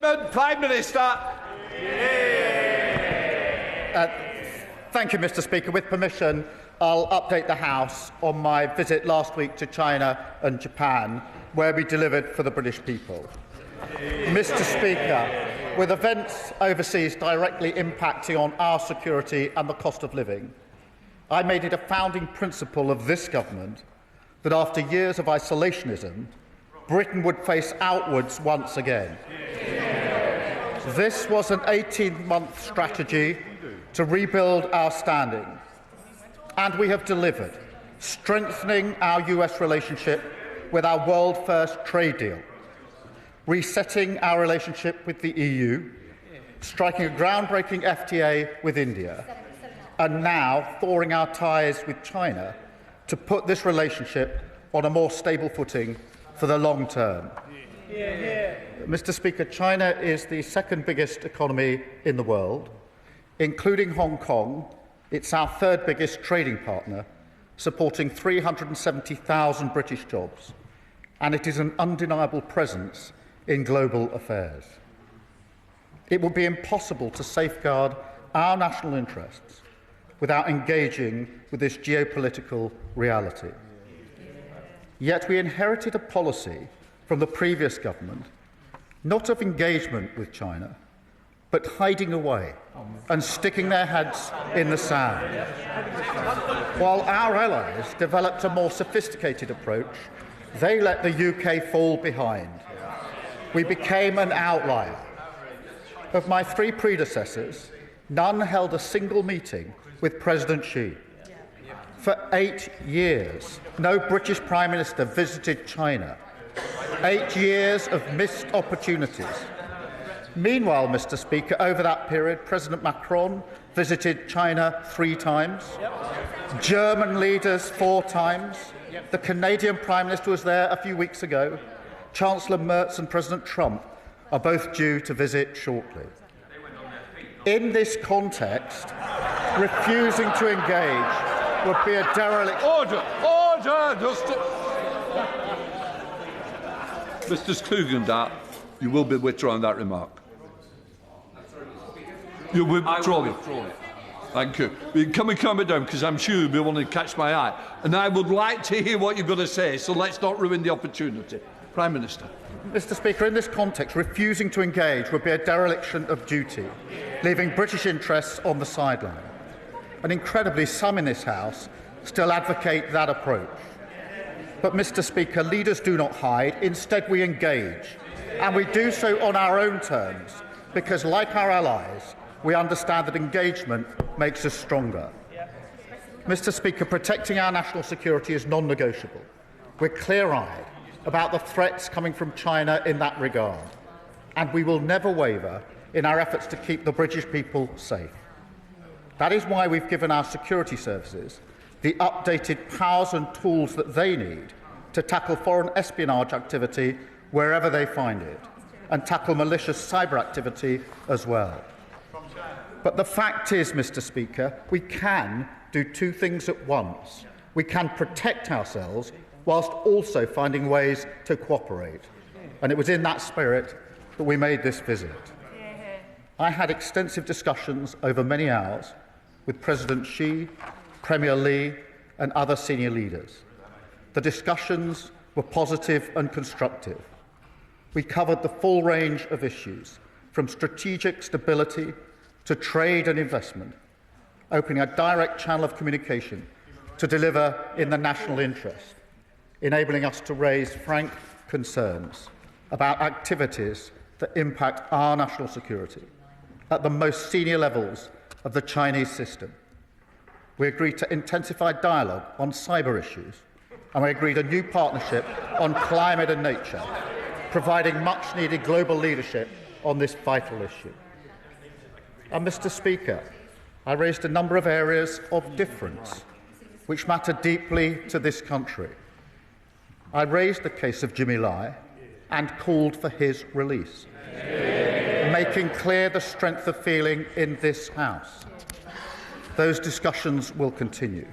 Prime Minister. Thank you, Mr. Speaker. With permission, I'll update the House on my visit last week to China and Japan, where we delivered for the British people. Mr. Speaker, with events overseas directly impacting on our security and the cost of living, I made it a founding principle of this government that after years of isolationism, Britain would face outwards once again. This was an 18-month strategy to rebuild our standing, and we have delivered, strengthening our US relationship with our world-first trade deal, resetting our relationship with the EU, striking a groundbreaking FTA with India, and now thawing our ties with China to put this relationship on a more stable footing for the long term. Mr. Speaker, China is the second biggest economy in the world. Including Hong Kong, it's our third biggest trading partner, supporting 370,000 British jobs, and it is an undeniable presence in global affairs. It would be impossible to safeguard our national interests without engaging with this geopolitical reality. Yet we inherited a policy from the previous government, not of engagement with China, but hiding away and sticking their heads in the sand. While our allies developed a more sophisticated approach, they let the UK fall behind. We became an outlier. Of my three predecessors, none held a single meeting with President Xi. For 8 years, no British Prime Minister visited China. 8 years of missed opportunities. Meanwhile, Mr. Speaker, over that period, President Macron visited China 3 times, German leaders 4 times, the Canadian Prime Minister was there a few weeks ago, Chancellor Merz and President Trump are both due to visit shortly. In this context, refusing to engage would be a derelict... Order! Mr. Tugendhat, you will be withdrawing that remark. You will withdraw it. Thank you. Can we calm it down, because I'm sure you'll be wanting to catch my eye. And I would like to hear what you're going to say, so let's not ruin the opportunity. Prime Minister. Mr. Speaker, in this context, refusing to engage would be a dereliction of duty, leaving British interests on the sideline. And incredibly, some in this House still advocate that approach. But, Mr. Speaker, leaders do not hide. Instead, we engage. And we do so on our own terms, because, like our allies, we understand that engagement makes us stronger. Mr. Speaker, protecting our national security is non-negotiable. We're clear-eyed about the threats coming from China in that regard, and we will never waver in our efforts to keep the British people safe. That is why we've given our security services the updated powers and tools that they need to tackle foreign espionage activity wherever they find it, and tackle malicious cyber activity as well. But the fact is, Mr. Speaker, we can do 2 things at once. We can protect ourselves whilst also finding ways to cooperate. And it was in that spirit that we made this visit. I had extensive discussions over many hours with President Xi, Premier Leigh and other senior leaders. The discussions were positive and constructive. We covered the full range of issues, from strategic stability to trade and investment, opening a direct channel of communication to deliver in the national interest, enabling us to raise frank concerns about activities that impact our national security at the most senior levels of the Chinese system. We agreed to intensify dialogue on cyber issues, and we agreed a new partnership on climate and nature, providing much-needed global leadership on this vital issue. And, Mr. Speaker, I raised a number of areas of difference which matter deeply to this country. I raised the case of Jimmy Leigh and called for his release, making clear the strength of feeling in this House. Those discussions will continue.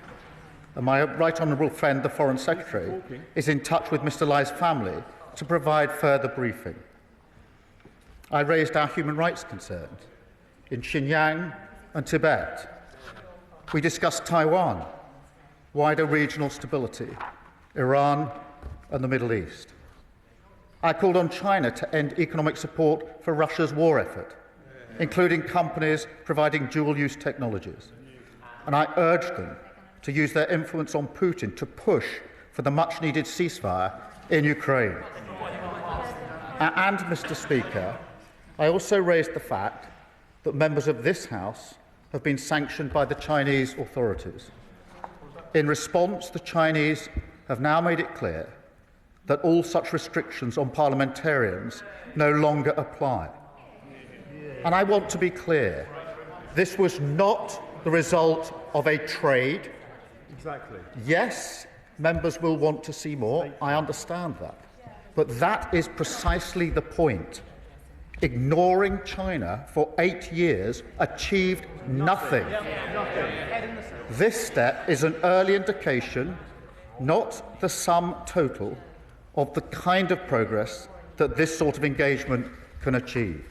And my right honourable friend, the Foreign Secretary, is in touch with Mr. Leigh's family to provide further briefing. I raised our human rights concerns in Xinjiang and Tibet. We discussed Taiwan, wider regional stability, Iran and the Middle East. I called on China to end economic support for Russia's war effort, including companies providing dual-use technologies. And I urged them to use their influence on Putin to push for the much-needed ceasefire in Ukraine. And, Mr. Speaker, I also raised the fact that members of this House have been sanctioned by the Chinese authorities. In response, the Chinese have now made it clear that all such restrictions on parliamentarians no longer apply. And I want to be clear, this was not the result of a trade. Exactly. Yes, members will want to see more, I understand that. But that is precisely the point. Ignoring China for 8 years achieved nothing. This step is an early indication, not the sum total, of the kind of progress that this sort of engagement can achieve,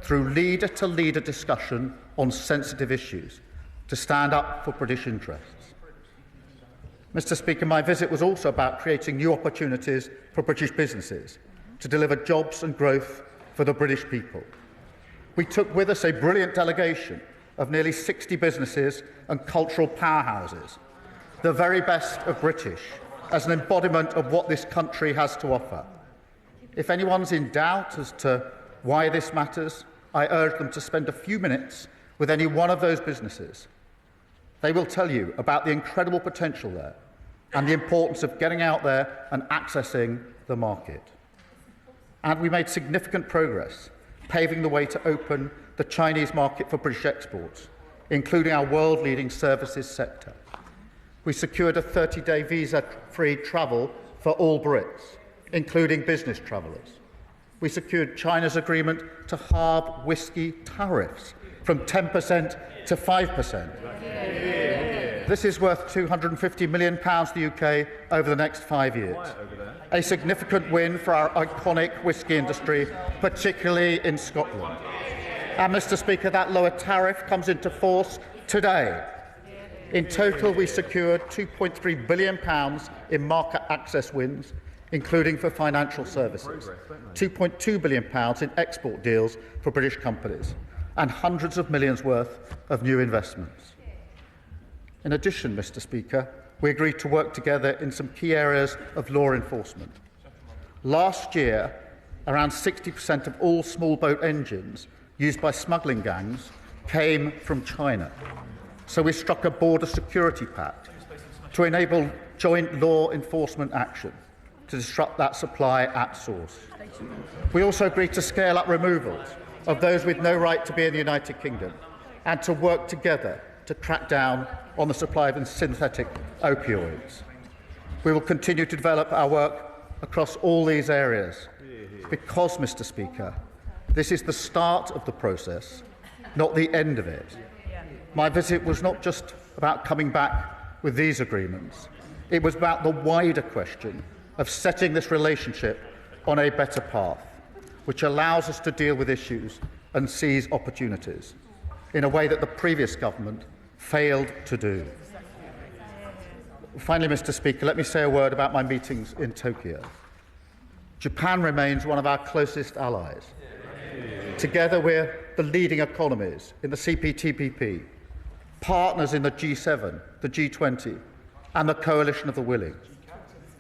through leader-to-leader discussion on sensitive issues, to stand up for British interests. Mr. Speaker, my visit was also about creating new opportunities for British businesses to deliver jobs and growth for the British people. We took with us a brilliant delegation of nearly 60 businesses and cultural powerhouses, the very best of British, as an embodiment of what this country has to offer. If anyone's in doubt as to why this matters, I urge them to spend a few minutes with any one of those businesses. They will tell you about the incredible potential there and the importance of getting out there and accessing the market. And we made significant progress, paving the way to open the Chinese market for British exports, including our world-leading services sector. We secured a 30-day visa-free travel for all Brits, including business travellers. We secured China's agreement to halve whisky tariffs from 10% to 5%. This is worth £250 million to the UK over the next 5 years. A significant win for our iconic whisky industry, particularly in Scotland. And, Mr. Speaker, that lower tariff comes into force today. In total, we secured £2.3 billion in market access wins, including for financial services, £2.2 billion in export deals for British companies, and hundreds of millions worth of new investments. In addition, Mr. Speaker, we agreed to work together in some key areas of law enforcement. Last year, around 60% of all small boat engines used by smuggling gangs came from China. So we struck a border security pact to enable joint law enforcement action to disrupt that supply at source. We also agreed to scale up removals of those with no right to be in the United Kingdom and to work together to crack down on the supply of synthetic opioids. We will continue to develop our work across all these areas because, Mr. Speaker, this is the start of the process, not the end of it. My visit was not just about coming back with these agreements. It was about the wider question of setting this relationship on a better path, which allows us to deal with issues and seize opportunities in a way that the previous government failed to do. Finally, Mr. Speaker, let me say a word about my meetings in Tokyo. Japan remains one of our closest allies. Together, we're the leading economies in the CPTPP, partners in the G7, the G20, and the Coalition of the Willing.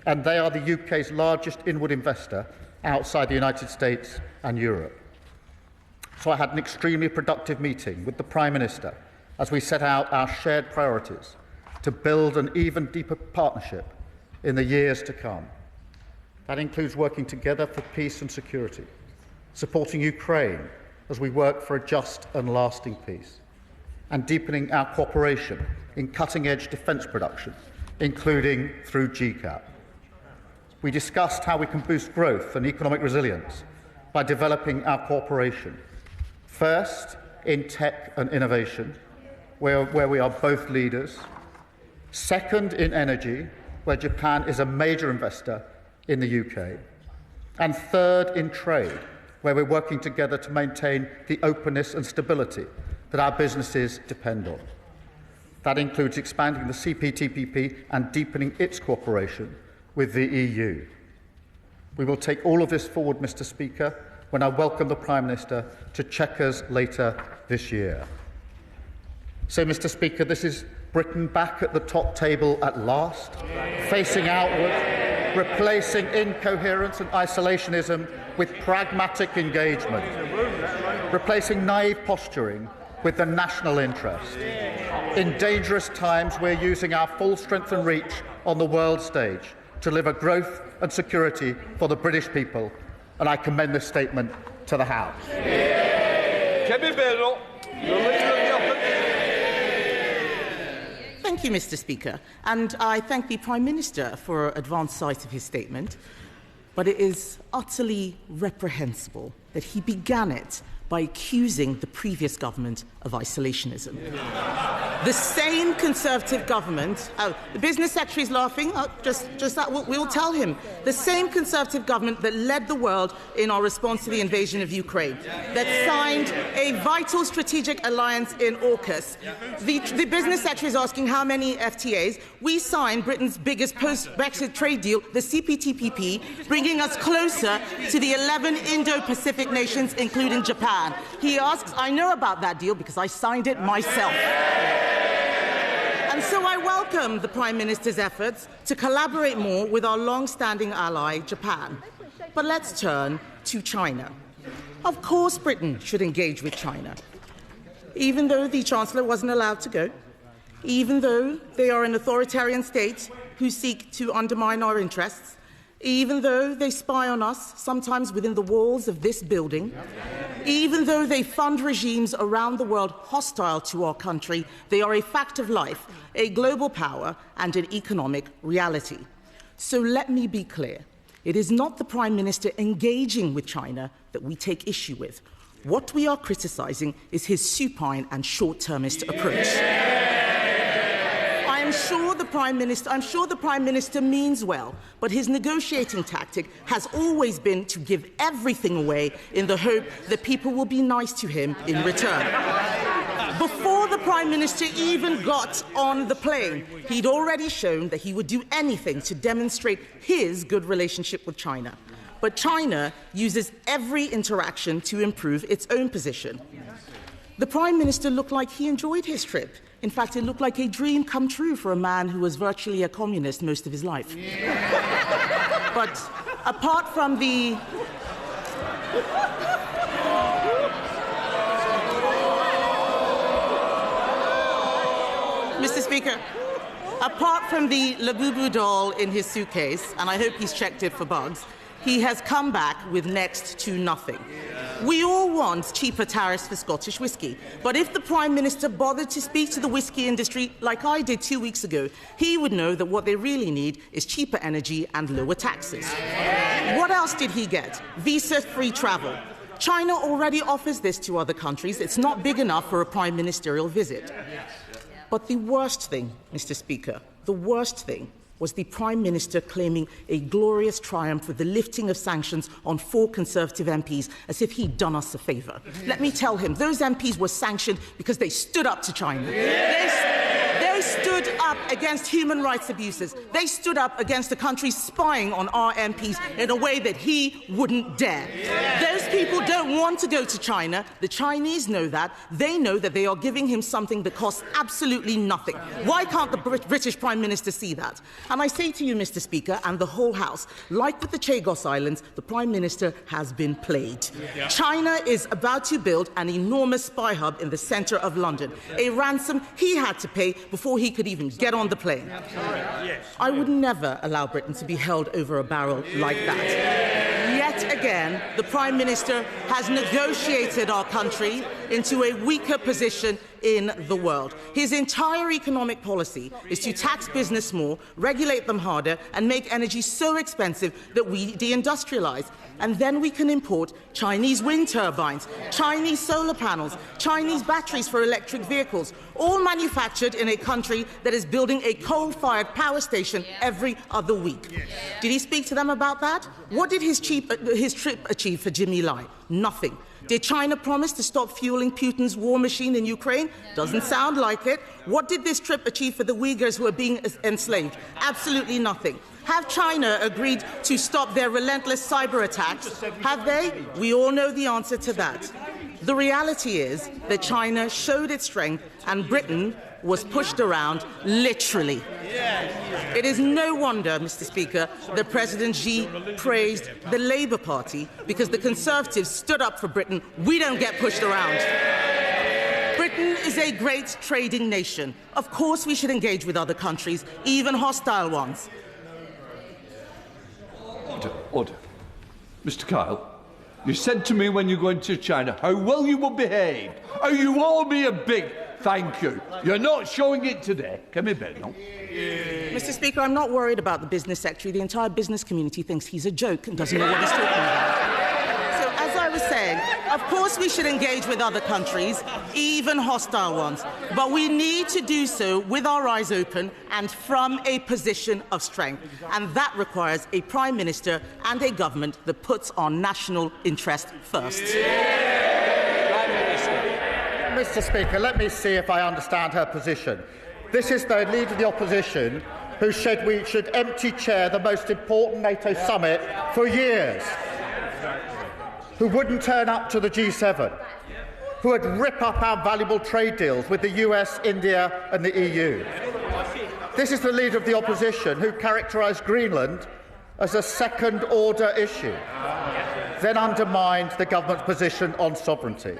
And they are the UK's largest inward investor outside the United States and Europe. So I had an extremely productive meeting with the Prime Minister as we set out our shared priorities to build an even deeper partnership in the years to come. That includes working together for peace and security, supporting Ukraine as we work for a just and lasting peace, and deepening our cooperation in cutting-edge defence production, including through GCAP. We discussed how we can boost growth and economic resilience by developing our cooperation, first in tech and innovation, where we are both leaders, second in energy, where Japan is a major investor in the UK, and third in trade, where we're working together to maintain the openness and stability that our businesses depend on. That includes expanding the CPTPP and deepening its cooperation with the EU. We will take all of this forward, Mr. Speaker, when I welcome the Prime Minister to Chequers later this year. So, Mr. Speaker, this is Britain back at the top table at last, facing outward, replacing incoherence and isolationism with pragmatic engagement, replacing naive posturing with the national interest. In dangerous times, we're using our full strength and reach on the world stage to deliver growth and security for the British people, and I commend this statement to the House. Kemi Badenoch, the Leader of the Opposition. Thank you, Mr. Speaker, and I thank the Prime Minister for advance sight of his statement, but it is utterly reprehensible that he began it by accusing the previous government of isolationism. The same Conservative government, the Business Secretary is laughing, just that, we'll tell him, the same Conservative government that led the world in our response to the invasion of Ukraine, that signed a vital strategic alliance in AUKUS. The Business Secretary is asking how many FTAs. We signed Britain's biggest post-Brexit trade deal, the CPTPP, bringing us closer to the 11 Indo-Pacific nations, including Japan. He asks, I know about that deal because I signed it myself. And so I welcome the Prime Minister's efforts to collaborate more with our long-standing ally, Japan. But let's turn to China. Of course Britain should engage with China, even though the Chancellor wasn't allowed to go, even though they are an authoritarian state who seek to undermine our interests, even though they spy on us, sometimes within the walls of this building, even though they fund regimes around the world hostile to our country, they are a fact of life, a global power and an economic reality. So let me be clear. It is not the Prime Minister engaging with China that we take issue with. What we are criticising is his supine and short-termist approach. I'm sure the Prime Minister means well, but his negotiating tactic has always been to give everything away in the hope that people will be nice to him in return. Before the Prime Minister even got on the plane, he'd already shown that he would do anything to demonstrate his good relationship with China. But China uses every interaction to improve its own position. The Prime Minister looked like he enjoyed his trip. In fact, it looked like a dream come true for a man who was virtually a communist most of his life. But apart from the... Mr. Speaker, apart from the Labubu doll in his suitcase, and I hope he's checked it for bugs, he has come back with next to nothing. We all want cheaper tariffs for Scottish whisky, but if the Prime Minister bothered to speak to the whisky industry like I did 2 weeks ago, he would know that what they really need is cheaper energy and lower taxes. What else did he get? Visa-free travel. China already offers this to other countries. It's not big enough for a Prime Ministerial visit. But the worst thing, Mr. Speaker, the worst thing was the Prime Minister claiming a glorious triumph with the lifting of sanctions on 4 Conservative MPs as if he'd done us a favour. Let me tell him, those MPs were sanctioned because they stood up to China. They stood up against human rights abuses. They stood up against the country spying on our MPs in a way that he wouldn't dare. Those people don't want to go to China. The Chinese know that. They know that they are giving him something that costs absolutely nothing. Why can't the British Prime Minister see that? And I say to you, Mr. Speaker, and the whole House, like with the Chagos Islands, the Prime Minister has been played. China is about to build an enormous spy hub in the centre of London, a ransom he had to pay before he could even get on the plane. I would never allow Britain to be held over a barrel like that. Yet again, the Prime Minister has negotiated our country into a weaker position in the world. His entire economic policy is to tax business more, regulate them harder, and make energy so expensive that we deindustrialise. And then we can import Chinese wind turbines, Chinese solar panels, Chinese batteries for electric vehicles, all manufactured in a country that is building a coal-fired power station every other week. Did he speak to them about that? What did his trip achieve for Jimmy Lai? Nothing. Did China promise to stop fueling Putin's war machine in Ukraine? Doesn't sound like it. What did this trip achieve for the Uyghurs who are being enslaved? Absolutely nothing. Have China agreed to stop their relentless cyber attacks? Have they? We all know the answer to that. The reality is that China showed its strength and Britain was pushed around, literally. It is no wonder, Mr. Speaker, that President Xi praised the Labour Party because the Conservatives stood up for Britain. We don't get pushed around. Britain is a great trading nation. Of course we should engage with other countries, even hostile ones. Order. Mr. Kyle, you said to me when you go into China how well you were behaved. How you all be a big thank you. You're not showing it today. Kemi, Badenoch. Mr. Speaker, I'm not worried about the business secretary. The entire business community thinks he's a joke and doesn't know what he's talking about. So, as I was saying, of course we should engage with other countries, even hostile ones. But we need to do so with our eyes open and from a position of strength. And that requires a Prime Minister and a government that puts our national interest first. Mr. Speaker, let me see if I understand her position. This is the Leader of the Opposition who said we should empty chair the most important NATO summit for years, who wouldn't turn up to the G7, who would rip up our valuable trade deals with the US, India and the EU. This is the Leader of the Opposition who characterised Greenland as a second-order issue, then undermined the government's position on sovereignty.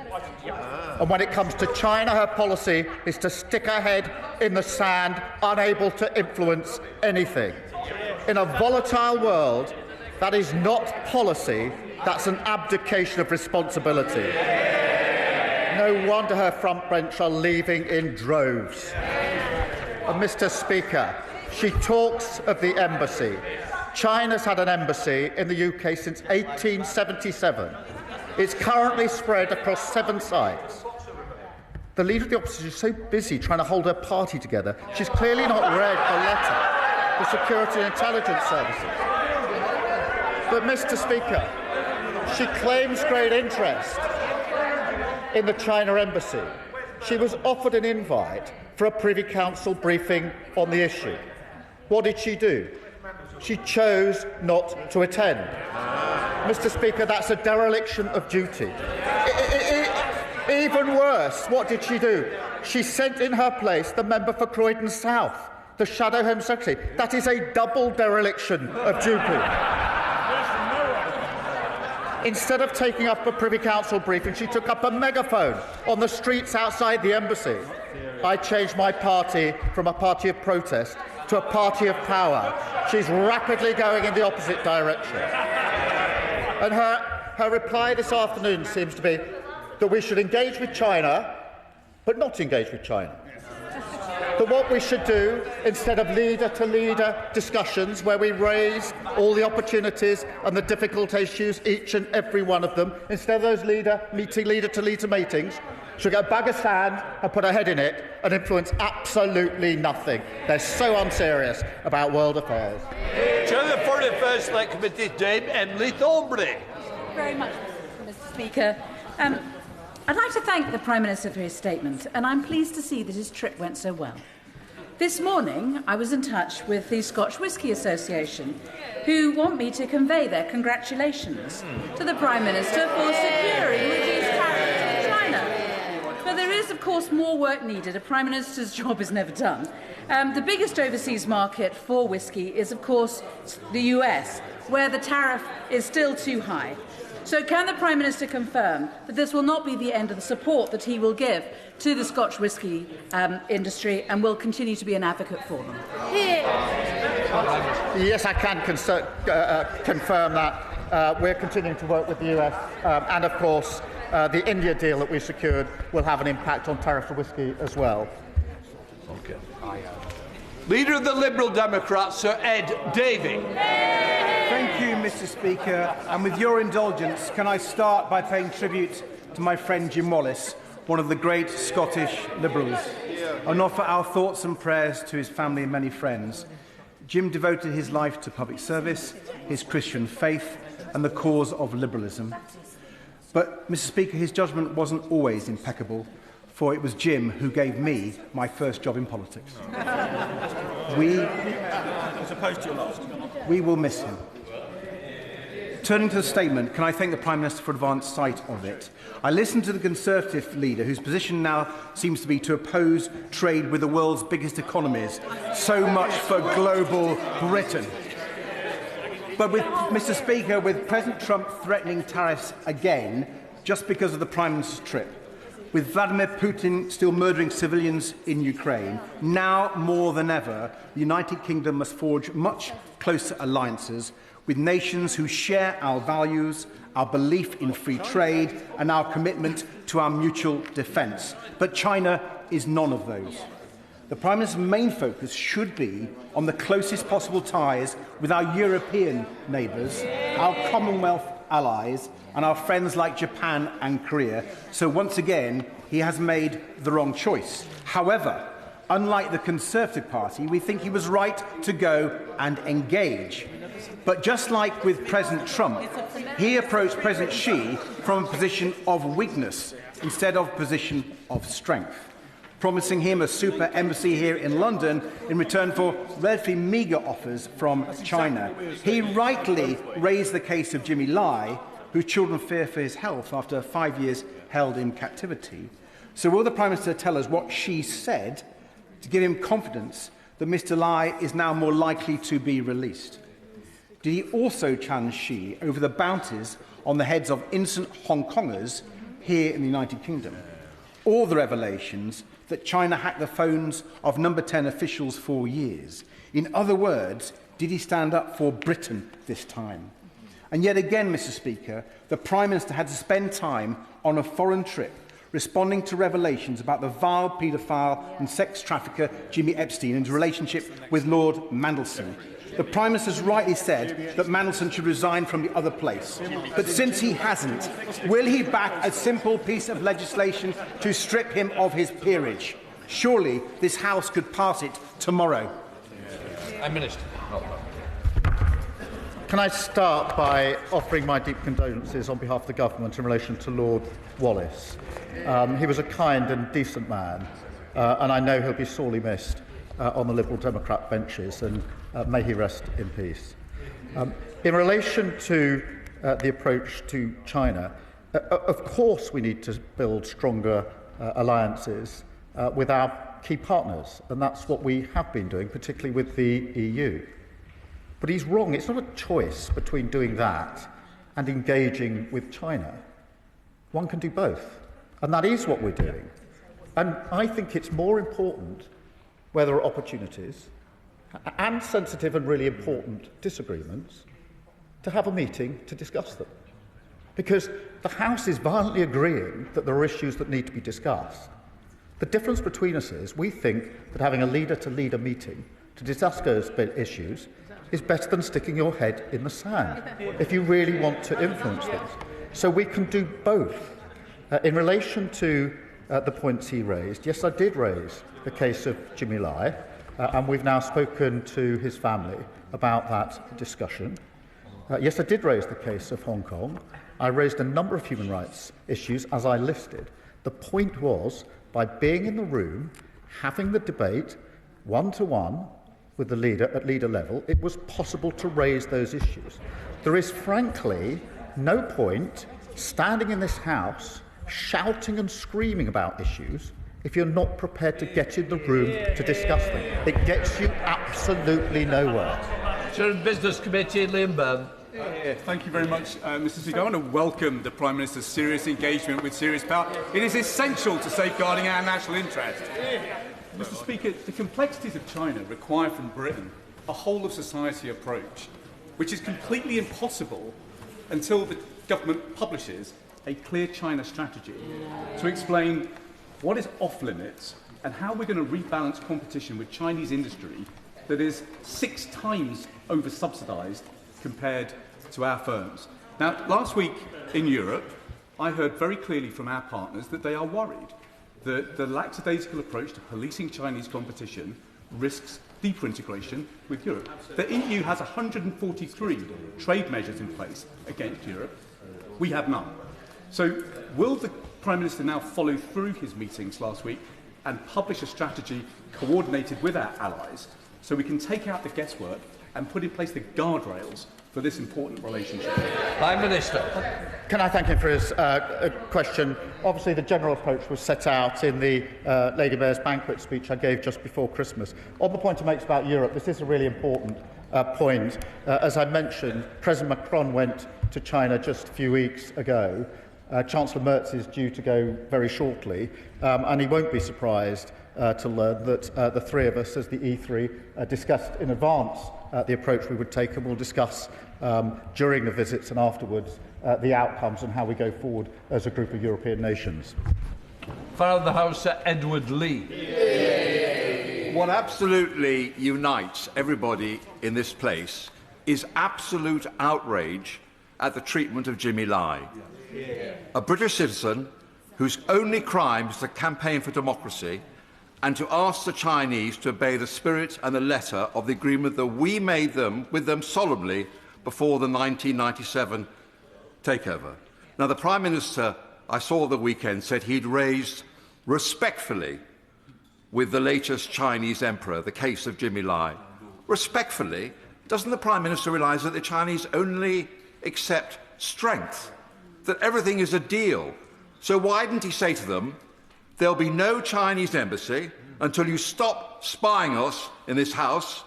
And when it comes to China, her policy is to stick her head in the sand, unable to influence anything. In a volatile world, that is not policy, that's an abdication of responsibility. No wonder her front bench are leaving in droves. And Mr. Speaker, she talks of the embassy. China's had an embassy in the UK since 1877. It's currently spread across 7 sites. The Leader of the Opposition is so busy trying to hold her party together, she's clearly not read the letter, the Security and Intelligence Services. But, Mr. Speaker, she claims great interest in the China embassy. She was offered an invite for a Privy Council briefing on the issue. What did she do? She chose not to attend. Mr. Speaker, that's a dereliction of duty. Even worse, what did she do? She sent in her place the member for Croydon South, the Shadow Home Secretary. That is a double dereliction of duty. Instead of taking up a Privy Council briefing, she took up a megaphone on the streets outside the embassy. I changed my party from a party of protest to a party of power. She's rapidly going in the opposite direction. And her reply this afternoon seems to be that we should engage with China, but not engage with China. That what we should do, instead of leader-to-leader discussions where we raise all the opportunities and the difficult issues, each and every one of them, instead of those leader-to-leader meetings, should get a bag of sand and put her head in it and influence absolutely nothing. They're so unserious about world affairs. Chair of the Foreign Affairs Select Committee, Dame Emily Thornberry. Thank you very much, Mr. Speaker. I'd like to thank the Prime Minister for his statement, and I'm pleased to see that his trip went so well. This morning, I was in touch with the Scotch Whisky Association, who want me to convey their congratulations to the Prime Minister for securing reduced tariffs to China. But there is, of course, more work needed. A Prime Minister's job is never done. The biggest overseas market for whisky is, of course, the US, where the tariff is still too high. So can the Prime Minister confirm that this will not be the end of the support that he will give to the Scotch whisky industry and will continue to be an advocate for them? Yes, I can confirm that. We're continuing to work with the US and, of course, the India deal that we secured will have an impact on tariff for whisky as well. Okay. Leader of the Liberal Democrats, Sir Ed Davey. Thank you, Mr. Speaker. And with your indulgence, can I start by paying tribute to my friend Jim Wallace, one of the great Scottish Liberals, and offer our thoughts and prayers to his family and many friends. Jim devoted his life to public service, his Christian faith, and the cause of liberalism. But, Mr. Speaker, his judgment wasn't always impeccable, for it was Jim who gave me my first job in politics. We will miss him. Turning to the statement, can I thank the Prime Minister for advanced sight of it? I listened to the Conservative leader, whose position now seems to be to oppose trade with the world's biggest economies. So much for global Britain. But with Mr. Speaker, with President Trump threatening tariffs again, just because of the Prime Minister's trip, with Vladimir Putin still murdering civilians in Ukraine, now more than ever, the United Kingdom must forge much closer alliances with nations who share our values, our belief in free trade, and our commitment to our mutual defence. But China is none of those. The Prime Minister's main focus should be on the closest possible ties with our European neighbours, our Commonwealth allies, and our friends like Japan and Korea. So once again, he has made the wrong choice. However, unlike the Conservative Party, we think he was right to go and engage. But just like with President Trump, he approached President Xi from a position of weakness instead of a position of strength, promising him a super embassy here in London in return for relatively meagre offers from China. He rightly raised the case of Jimmy Leigh, whose children fear for his health after 5 years held in captivity. So will the Prime Minister tell us what Xi said to give him confidence that Mr. Leigh is now more likely to be released? Did he also challenge Xi over the bounties on the heads of innocent Hong Kongers here in the United Kingdom? Or the revelations that China hacked the phones of number 10 officials for years? In other words, did he stand up for Britain this time? And yet again, Mr. Speaker, the Prime Minister had to spend time on a foreign trip responding to revelations about the vile paedophile and sex trafficker Jimmy Epstein and his relationship with Lord Mandelson. The Prime Minister has rightly said that Mandelson should resign from the other place. But since he hasn't, will he back a simple piece of legislation to strip him of his peerage? Surely this House could pass it tomorrow. Minister. Can I start by offering my deep condolences on behalf of the government in relation to Lord Wallace? He was a kind and decent man, and I know he'll be sorely missed on the Liberal Democrat benches, and may he rest in peace. In relation to the approach to China, of course we need to build stronger alliances with our key partners, and that's what we have been doing, particularly with the EU. But he's wrong. It's not a choice between doing that and engaging with China. One can do both, and that is what we're doing. And I think it's more important where there are opportunities and sensitive and really important disagreements to have a meeting to discuss them. Because the House is violently agreeing that there are issues that need to be discussed. The difference between us is we think that having a leader-to-leader meeting to discuss those issues is better than sticking your head in the sand if you really want to influence things. So we can do both. In relation to the points he raised, yes, I did raise the case of Jimmy Leigh, and we've now spoken to his family about that discussion. Yes, I did raise the case of Hong Kong. I raised a number of human rights issues, as I listed. The point was, by being in the room, having the debate one-to-one with the leader at leader level, it was possible to raise those issues. There is, frankly, no point standing in this House shouting and screaming about issues if you're not prepared to get in the room to discuss them. It gets you absolutely nowhere. Chair of the Business Committee, Liam Byrne. Thank you very much, Mr. Speaker. I want to welcome the Prime Minister's serious engagement with serious power. It is essential to safeguarding our national interest. Mr. Speaker, the complexities of China require from Britain a whole-of-society approach, which is completely impossible until the government publishes a clear China strategy to explain what is off-limits and how we're going to rebalance competition with Chinese industry that is 6 times over-subsidised compared to our firms. Now, last week in Europe, I heard very clearly from our partners that they are worried that the lackadaisical approach to policing Chinese competition risks deeper integration with Europe. The EU has 143 trade measures in place against Europe. We have none. So will the Prime Minister now follow through his meetings last week and publish a strategy coordinated with our allies so we can take out the guesswork and put in place the guardrails for this important relationship? Prime Minister. Can I thank him for his question? Obviously, the general approach was set out in the Lady Mayor's banquet speech I gave just before Christmas. On the point he makes about Europe, this is a really important point. As I mentioned, President Macron went to China just a few weeks ago. Chancellor Merz is due to go very shortly, and he won't be surprised to learn that the three of us, as the E3, discussed in advance the approach we would take, and we'll discuss during the visits and afterwards the outcomes and how we go forward as a group of European nations. Father of the House, Sir Edward Leigh. What absolutely unites everybody in this place is absolute outrage at the treatment of Jimmy Leigh, a British citizen whose only crime is to campaign for democracy and to ask the Chinese to obey the spirit and the letter of the agreement that we made with them solemnly before the 1997 takeover. Now, the Prime Minister, I saw the weekend, said he'd raised respectfully with the latest Chinese emperor the case of Jimmy Leigh. Respectfully, doesn't the Prime Minister realise that the Chinese only accept strength, that everything is a deal? So why didn't he say to them, there'll be no Chinese embassy until you stop spying us in this House,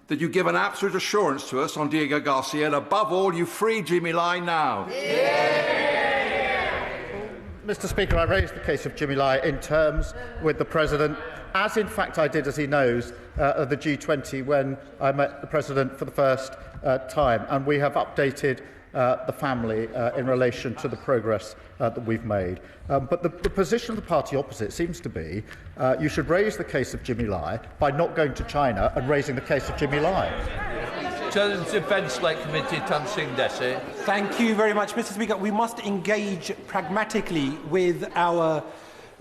that you give an absolute assurance to us on Diego Garcia, and above all, you free Jimmy Leigh now? Mr. Speaker, I raised the case of Jimmy Leigh in terms with the President, as in fact I did, as he knows, at the G20 when I met the President for the first time, and we have updated the family in relation to the progress that we've made. But the position of the party opposite seems to be you should raise the case of Jimmy Leigh by not going to China and raising the case of Jimmy Leigh. Children's Defence Select Committee, Singh, Dhesi. Thank you very much, Mr. Speaker. We must engage pragmatically with our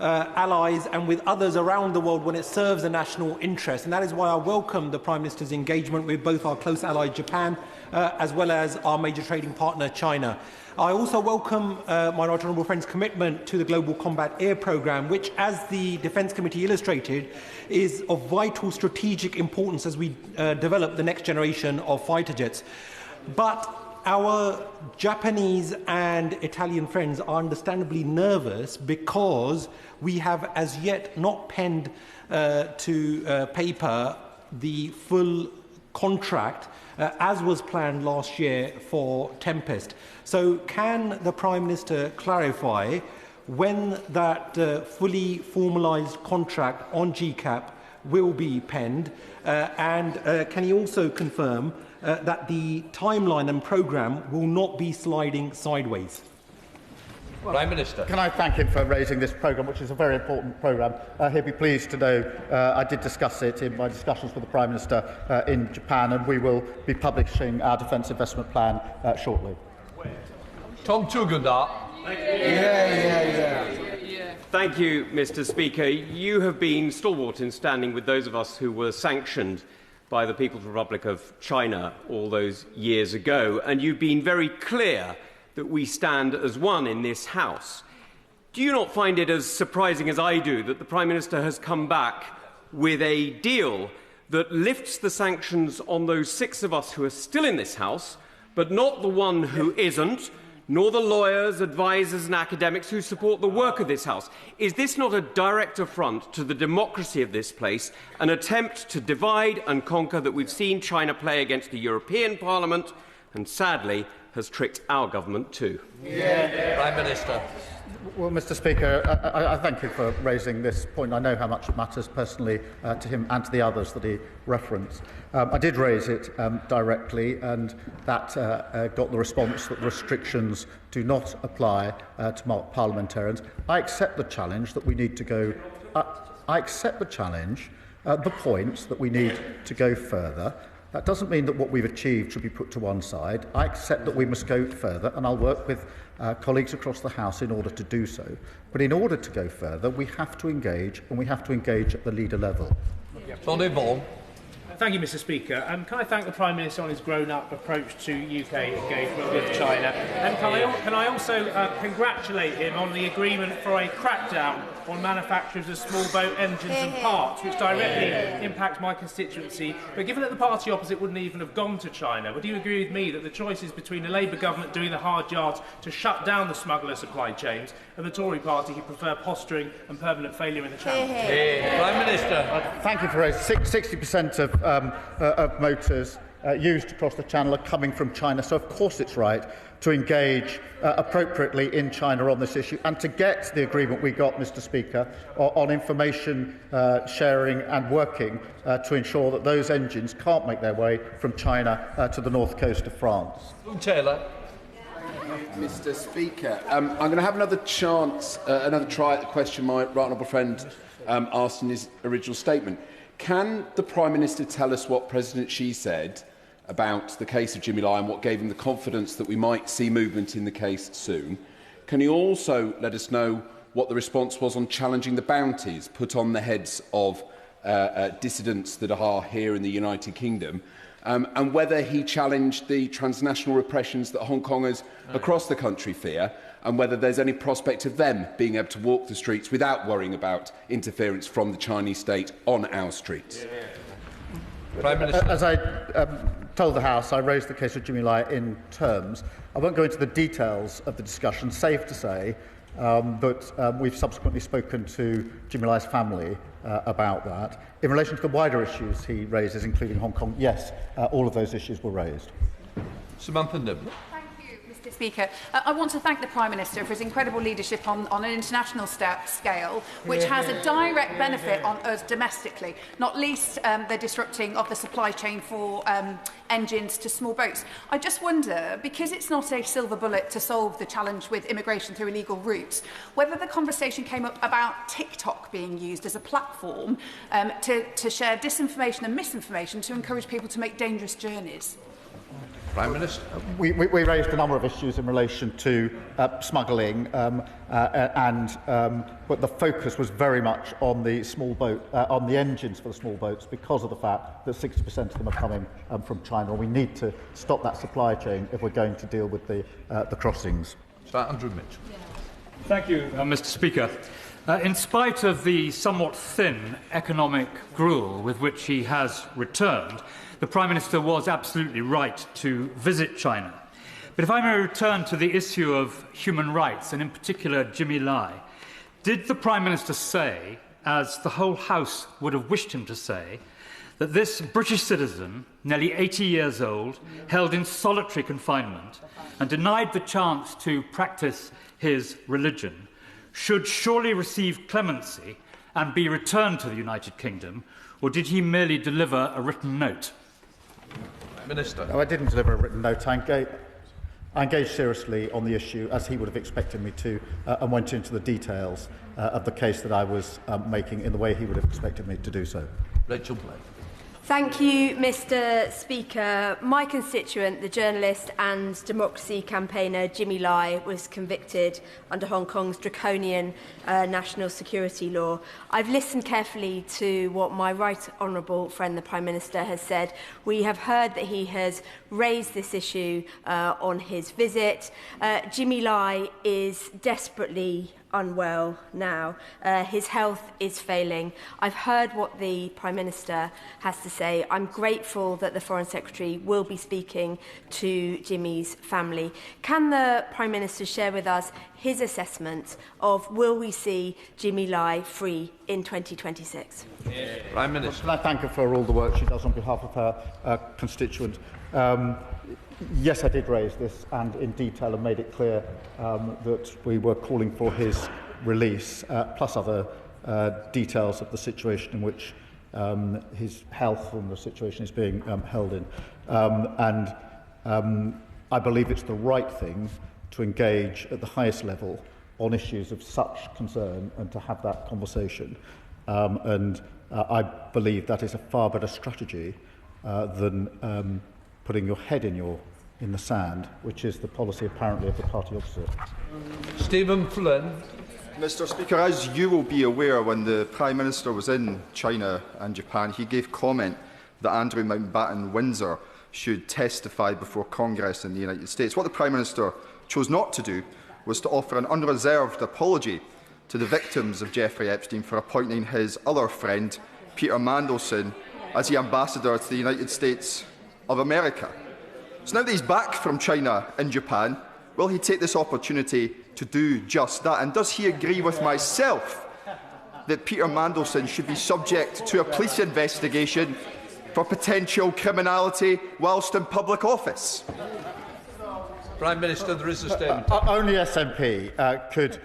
allies and with others around the world when it serves a national interest, and that is why I welcome the Prime Minister's engagement with both our close ally Japan as well as our major trading partner China. I also welcome my right honourable friend's commitment to the Global Combat Air Programme, which, as the Defence Committee illustrated, is of vital strategic importance as we develop the next generation of fighter jets. But our Japanese and Italian friends are understandably nervous because we have as yet not penned to paper the full contract as was planned last year for Tempest. So can the Prime Minister clarify when that fully formalised contract on GCAP will be penned, and can he also confirm that the timeline and programme will not be sliding sideways? Prime Minister. Can I thank him for raising this programme, which is a very important programme. He'll be pleased to know I did discuss it in my discussions with the Prime Minister in Japan, and we will be publishing our defence investment plan shortly. Tugendhat. Thank you, Mr. Speaker. You have been stalwart in standing with those of us who were sanctioned by the People's Republic of China all those years ago, and you've been very clear that we stand as one in this House. Do you not find it as surprising as I do that the Prime Minister has come back with a deal that lifts the sanctions on those 6 of us who are still in this House, but not the one who isn't, nor the lawyers, advisers and academics who support the work of this House? Is this not a direct affront to the democracy of this place, an attempt to divide and conquer that we've seen China play against the European Parliament and sadly has tricked our government too. Prime Minister. Well, Mr. Speaker, I thank you for raising this point. I know how much it matters personally to him and to the others that he referenced. I did raise it directly, and that got the response that restrictions do not apply to parliamentarians. I accept the challenge that we need to go. I accept the challenge, the points that we need to go further. That doesn't mean that what we've achieved should be put to one side. I accept that we must go further, and I'll work with colleagues across the House in order to do so. But in order to go further, we have to engage, and we have to engage at the leader level. Tony Vaughan. Thank you, Mr. Speaker. Can I thank the Prime Minister on his grown-up approach to UK engagement with China? And can I also congratulate him on the agreement for a crackdown on manufacturers of small boat engines and parts, which directly impacts my constituency? But given that the party opposite wouldn't even have gone to China, would you agree with me that the choice is between the Labour government doing the hard yards to shut down the smuggler supply chains and the Tory party who prefer posturing and permanent failure in the Channel? Prime Minister. Thank you for raising 60% of motors used across the Channel are coming from China, so of course it's right to engage appropriately in China on this issue and to get the agreement we got, Mr. Speaker, on information sharing and working to ensure that those engines can't make their way from China to the north coast of France. Taylor. Mr. Speaker, I'm going to have another chance, another try at the question my right honourable friend asked in his original statement. Can the Prime Minister tell us what President Xi said about the case of Jimmy Leigh and what gave him the confidence that we might see movement in the case soon? Can he also let us know what the response was on challenging the bounties put on the heads of dissidents that are here in the United Kingdom, and whether he challenged the transnational repressions that Hong Kongers across the country fear, and whether there's any prospect of them being able to walk the streets without worrying about interference from the Chinese state on our streets? Prime Minister. As I told the House, I raised the case of Jimmy Leigh in terms. I won't go into the details of the discussion. Safe to say that we've subsequently spoken to Jimmy Leigh's family about that. In relation to the wider issues he raises, including Hong Kong, yes, all of those issues were raised. Samantha Nibble. Mr. Speaker, I want to thank the Prime Minister for his incredible leadership on an international scale, which has a direct benefit on us domestically, not least the disrupting of the supply chain for engines to small boats. I just wonder, because it's not a silver bullet to solve the challenge with immigration through illegal routes, whether the conversation came up about TikTok being used as a platform to share disinformation and misinformation to encourage people to make dangerous journeys. Prime Minister. We raised a number of issues in relation to smuggling, but the focus was very much on the small boat, on the engines for the small boats, because of the fact that 60% of them are coming from China. We need to stop that supply chain if we're going to deal with the crossings. Sir Andrew Mitchell. Thank you, Mr. Speaker. In spite of the somewhat thin economic gruel with which he has returned, the Prime Minister was absolutely right to visit China. But if I may return to the issue of human rights, and in particular Jimmy Leigh, did the Prime Minister say, as the whole House would have wished him to say, that this British citizen, nearly 80 years old, held in solitary confinement and denied the chance to practice his religion, should surely receive clemency and be returned to the United Kingdom, or did he merely deliver a written note? Minister. No, I didn't deliver a written note. I engaged seriously on the issue, as he would have expected me to, and went into the details of the case that I was making in the way he would have expected me to do so. Rachel Blake. Thank you, Mr. Speaker. My constituent, the journalist and democracy campaigner Jimmy Leigh, was convicted under Hong Kong's draconian national security law. I've listened carefully to what my right honourable friend, the Prime Minister, has said. We have heard that he has raised this issue on his visit. Jimmy Leigh is desperately unwell now. His health is failing. I've heard what the Prime Minister has to say. I'm grateful that the Foreign Secretary will be speaking to Jimmy's family. Can the Prime Minister share with us his assessment of will we see Jimmy Leigh free in 2026? Prime Minister. And I thank her for all the work she does on behalf of her constituent. Yes, I did raise this and in detail and made it clear that we were calling for his release, plus other details of the situation in which his health and the situation is being held in. I believe it's the right thing to engage at the highest level on issues of such concern and to have that conversation. I believe that is a far better strategy than putting your head in the sand, which is the policy apparently of the party opposite. Stephen Flynn. Mr Speaker, as you will be aware, when the Prime Minister was in China and Japan, he gave comment that Andrew Mountbatten Windsor should testify before Congress in the United States. What the Prime Minister chose not to do was to offer an unreserved apology to the victims of Jeffrey Epstein for appointing his other friend, Peter Mandelson, as the ambassador to the United States of America. So now that he's back from China and Japan, will he take this opportunity to do just that? And does he agree with myself that Peter Mandelson should be subject to a police investigation for potential criminality whilst in public office? Prime Minister, there is a statement. Only SNP could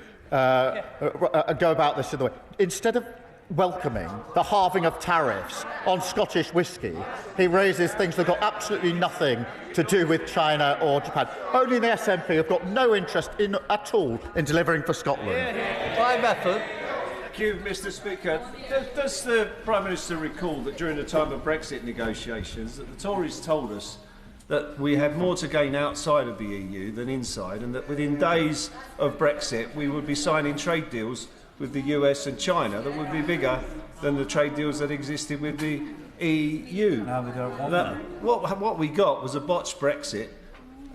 go about this in the way. Instead of welcoming the halving of tariffs on Scottish whisky, he raises things that have got absolutely nothing to do with China or Japan. Only the SNP have got no interest at all in delivering for Scotland. Five effort. Thank you, Mr Speaker. Does the Prime Minister recall that during the time of Brexit negotiations that the Tories told us that we had more to gain outside of the EU than inside, and that within days of Brexit we would be signing trade deals with the US and China that would be bigger than the trade deals that existed with the EU? Now we don't want that. What we got was a botched Brexit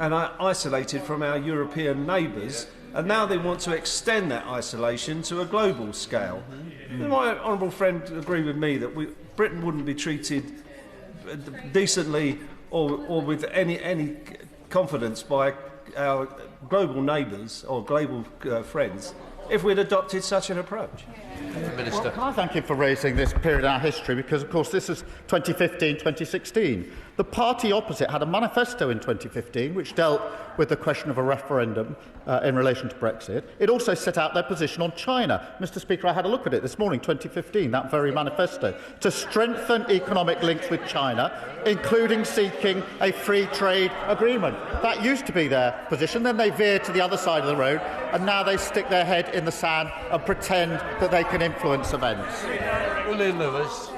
and isolated from our European neighbours, and now they want to extend that isolation to a global scale. My honourable friend agree with me that Britain wouldn't be treated decently or with any confidence by our global neighbours or global friends if we'd adopted such an approach. Well, can I thank you for raising this period in our history, because, of course, this is 2015-2016. The party opposite had a manifesto in 2015 which dealt with the question of a referendum in relation to Brexit. It also set out their position on China. Mr Speaker, I had a look at it this morning, 2015, that very manifesto, to strengthen economic links with China, including seeking a free trade agreement. That used to be their position. Then they veered to the other side of the road, and now they stick their head in the sand and pretend that they can influence events. William Lewis.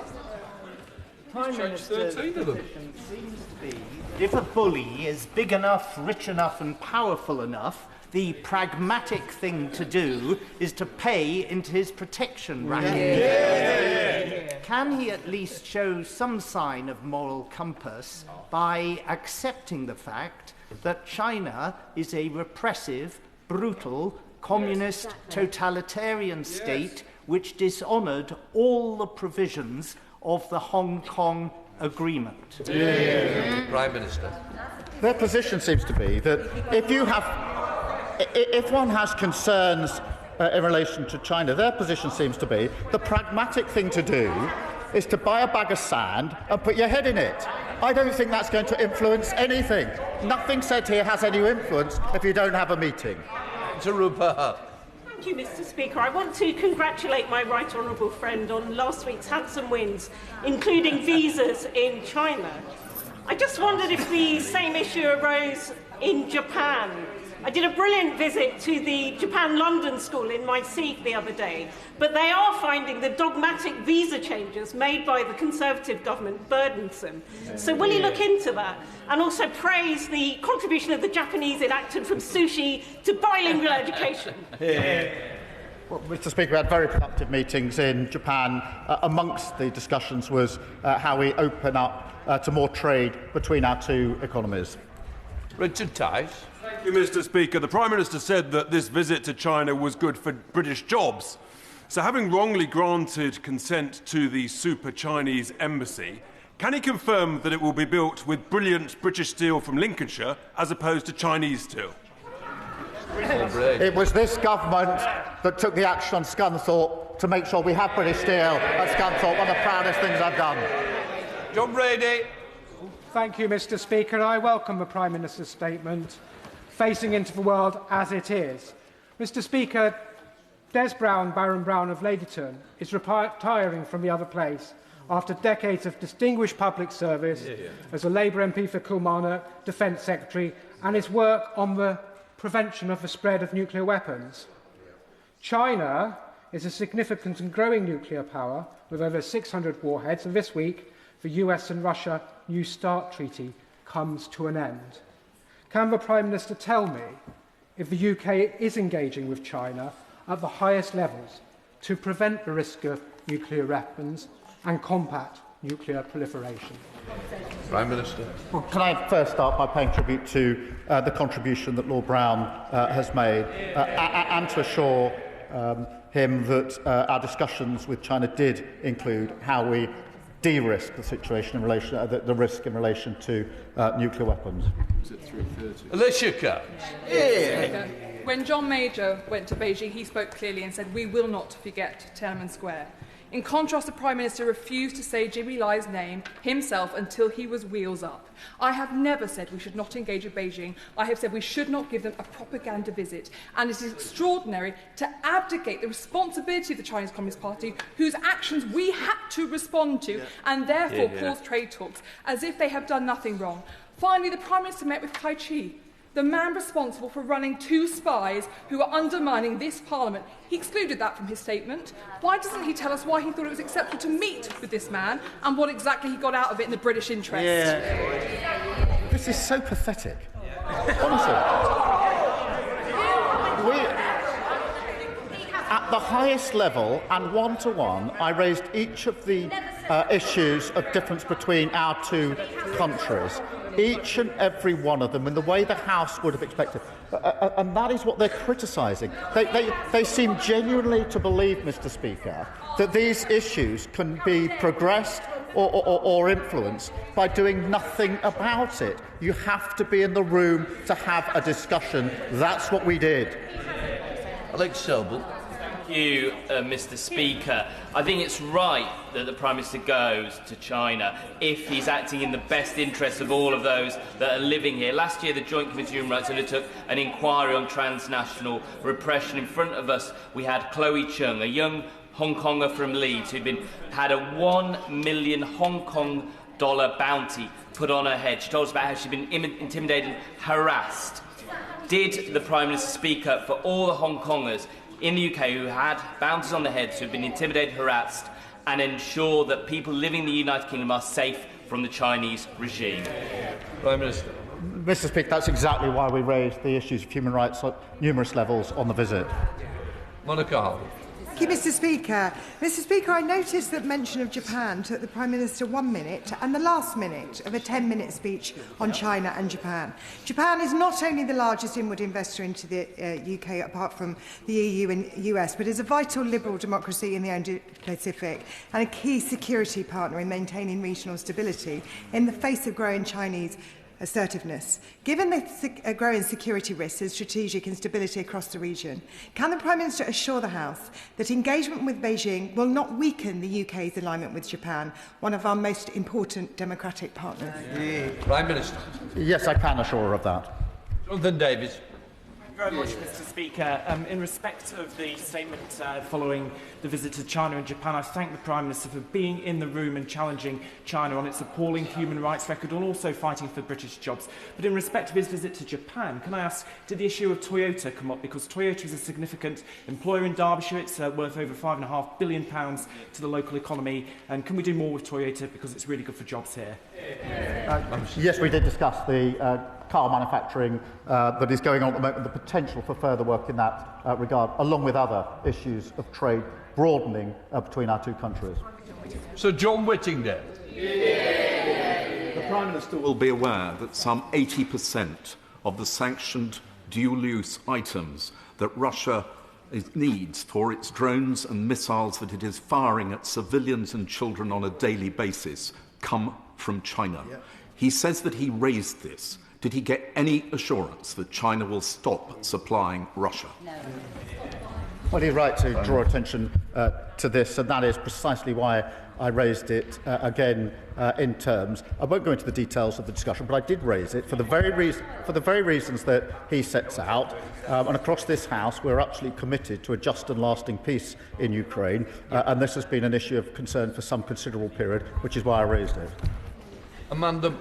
Prime Minister's position seems to be that if a bully is big enough, rich enough and powerful enough, the pragmatic thing to do is to pay into his protection racket. Can he at least show some sign of moral compass by accepting the fact that China is a repressive, brutal, communist, totalitarian state which dishonoured all the provisions of the Hong Kong Agreement? Prime Minister. Their position seems to be that if one has concerns in relation to China, their position seems to be the pragmatic thing to do is to buy a bag of sand and put your head in it. I don't think that's going to influence anything. Nothing said here has any influence if you don't have a meeting. To Rupert. Thank you, Mr Speaker. I want to congratulate my right honourable friend on last week's handsome wins, including visas in China. I just wondered if the same issue arose in Japan. I did a brilliant visit to the Japan-London school in my seat the other day, but they are finding the dogmatic visa changes made by the Conservative government burdensome. So will you look into that? And also praise the contribution of the Japanese enacted from sushi to bilingual education. Well, Mr Speaker, we had very productive meetings in Japan. Amongst the discussions was how we open up to more trade between our two economies. Richard Tice. Thank you, Mr Speaker. The Prime Minister said that this visit to China was good for British jobs. So having wrongly granted consent to the super Chinese embassy, can he confirm that it will be built with brilliant British steel from Lincolnshire as opposed to Chinese steel? It was this government that took the action on Scunthorpe to make sure we have British steel at Scunthorpe, one of the proudest things I've done. John Brady. Thank you, Mr. Speaker. I welcome the Prime Minister's statement, facing into the world as it is. Mr. Speaker, Des Brown, Baron Brown of Leigh, is retiring from the other place after decades of distinguished public service as a Labour MP for Kilmarnock, Defence Secretary, and his work on the prevention of the spread of nuclear weapons. China is a significant and growing nuclear power with over 600 warheads, and this week the US and Russia New START treaty comes to an end. Can the Prime Minister tell me if the UK is engaging with China at the highest levels to prevent the risk of nuclear weapons and combat nuclear proliferation? Prime Minister. Well, can I first start by paying tribute to the contribution that Lord Brown has made and to assure him that our discussions with China did include how we de-risk the situation in relation the risk in relation to nuclear weapons. Is it 3:30? Alicia Cairns. Yeah. When John Major went to Beijing, he spoke clearly and said, "We will not forget Tiananmen Square." In contrast, the Prime Minister refused to say Jimmy Lai's name himself until he was wheels up. I have never said we should not engage with Beijing. I have said we should not give them a propaganda visit. And it is extraordinary to abdicate the responsibility of the Chinese Communist Party, whose actions we had to respond to, and therefore pause trade talks, as if they have done nothing wrong. Finally, the Prime Minister met with Tai Chi, the man responsible for running 2 spies who are undermining this Parliament. He excluded that from his statement. Why doesn't he tell us why he thought it was acceptable to meet with this man and what exactly he got out of it in the British interest? This is so pathetic. Honestly. At the highest level and one-to-one, I raised each of the issues of difference between our 2 countries. Each and every one of them in the way the House would have expected. And that is what they're criticising. They seem genuinely to believe, Mr. Speaker, that these issues can be progressed or influenced by doing nothing about it. You have to be in the room to have a discussion. That's what we did. Alex Selby. Thank you, Mr. Speaker. I think it's right that the Prime Minister goes to China if he's acting in the best interests of all of those that are living here. Last year, the Joint Committee on Human Rights undertook an inquiry on transnational repression. In front of us, we had Chloe Chung, a young Hong Konger from Leeds who'd had a $1 million Hong Kong bounty put on her head. She told us about how she'd been intimidated and harassed. Did the Prime Minister speak up for all the Hong Kongers in the UK who had bounties on their heads, who have been intimidated, harassed, and ensure that people living in the United Kingdom are safe from the Chinese regime? Prime Minister. Mr. Speaker, that's exactly why we raised the issues of human rights at numerous levels on the visit. Monica Hall. Thank you, Mr. Speaker. Mr. Speaker, I noticed that mention of Japan took the Prime Minister 1 minute and the last minute of a 10-minute speech on China and Japan. Japan is not only the largest inward investor into the UK, apart from the EU and US, but is a vital liberal democracy in the Indo-Pacific and a key security partner in maintaining regional stability in the face of growing Chinese assertiveness. Given the growing security risks and strategic instability across the region, can the Prime Minister assure the House that engagement with Beijing will not weaken the UK's alignment with Japan, one of our most important democratic partners? Prime Minister. Yes, I can assure her of that. Jonathan Davies. Thank you very much, Mr. Speaker. In respect of the statement following the visit to China and Japan, I thank the Prime Minister for being in the room and challenging China on its appalling human rights record and also fighting for British jobs. But in respect of his visit to Japan, can I ask, did the issue of Toyota come up? Because Toyota is a significant employer in Derbyshire. It's worth over £5.5 billion to the local economy. And can we do more with Toyota because it's really good for jobs here? Yes, we did discuss the car manufacturing that is going on at the moment, the potential for further work in that regard, along with other issues of trade broadening between our 2 countries. Sir John Whittingdale. The Prime Minister will be aware that some 80% of the sanctioned dual-use items that Russia needs for its drones and missiles that it is firing at civilians and children on a daily basis come from China. He says that he raised this. Did he get any assurance that China will stop supplying Russia? No. Well, he's right to draw attention to this, and that is precisely why I raised it again in terms. I won't go into the details of the discussion, but I did raise it for the very reasons that he sets out. And across this House, we're absolutely committed to a just and lasting peace in Ukraine, and this has been an issue of concern for some considerable period, which is why I raised it. Amanda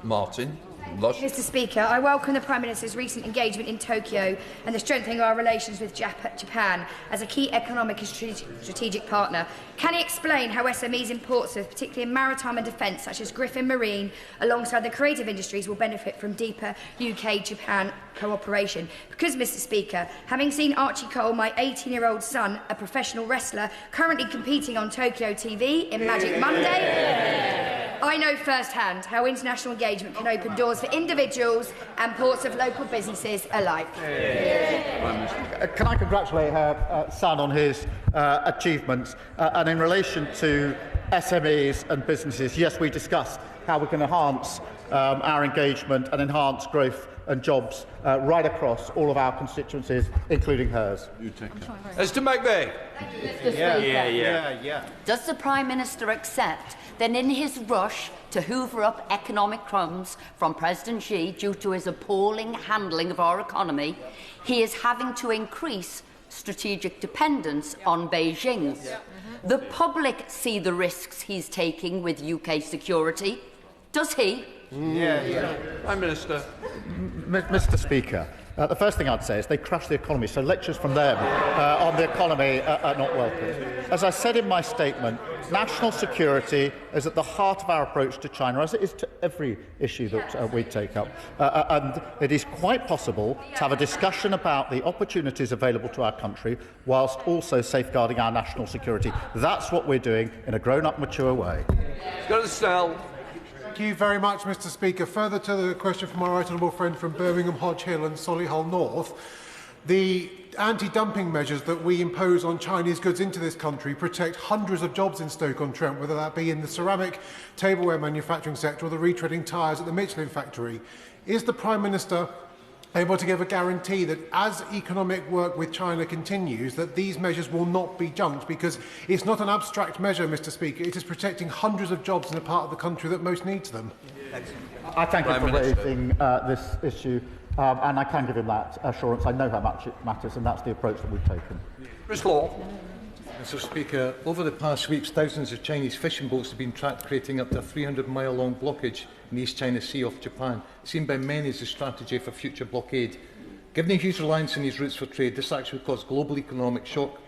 Martin. Mr. Speaker, I welcome the Prime Minister's recent engagement in Tokyo and the strengthening of our relations with Japan as a key economic and strategic partner. Can he explain how SMEs in Portsmouth, particularly in maritime and defence, such as Griffin Marine, alongside the creative industries, will benefit from deeper UK-Japan cooperation? Because, Mr. Speaker, having seen Archie Cole, my 18-year-old son, a professional wrestler, currently competing on Tokyo TV in Magic Monday, I know firsthand how international engagement can open doors for individuals and Portsmouth local businesses alike. Can I congratulate her son on his achievements? And in relation to SMEs and businesses, yes, we discussed how we can enhance our engagement and enhance growth and jobs right across all of our constituencies, including hers. Mr. McVeigh. Does the Prime Minister accept that in his rush to hoover up economic crumbs from President Xi due to his appalling handling of our economy, he is having to increase strategic dependence on Beijing? The public see the risks he's taking with UK security. Does he? Prime Minister. Mr. Speaker, the first thing I'd say is they crash the economy, so lectures from them on the economy are not welcome. As I said in my statement, national security is at the heart of our approach to China, as it is to every issue that we take up. And it is quite possible to have a discussion about the opportunities available to our country whilst also safeguarding our national security. That's what we're doing in a grown-up, mature way. Go to Snell. Thank you very much, Mr. Speaker. Further to the question from my right honourable friend from Birmingham, Hodge Hill and Solihull North, the anti-dumping measures that we impose on Chinese goods into this country protect hundreds of jobs in Stoke-on-Trent, whether that be in the ceramic tableware manufacturing sector or the retreading tyres at the Michelin factory. Is the Prime Minister able to give a guarantee that as economic work with China continues, that these measures will not be junked? Because it's not an abstract measure, Mr. Speaker. It is protecting hundreds of jobs in a part of the country that most needs them. I thank him for raising this issue, and I can give him that assurance. I know how much it matters, and that's the approach that we've taken. Chris Law. Mr. Speaker, over the past weeks, thousands of Chinese fishing boats have been tracked, creating up to a 300-mile-long blockage in the East China Sea off Japan, seen by many as a strategy for future blockade. Given a huge reliance on these routes for trade, this action would cause global economic shock,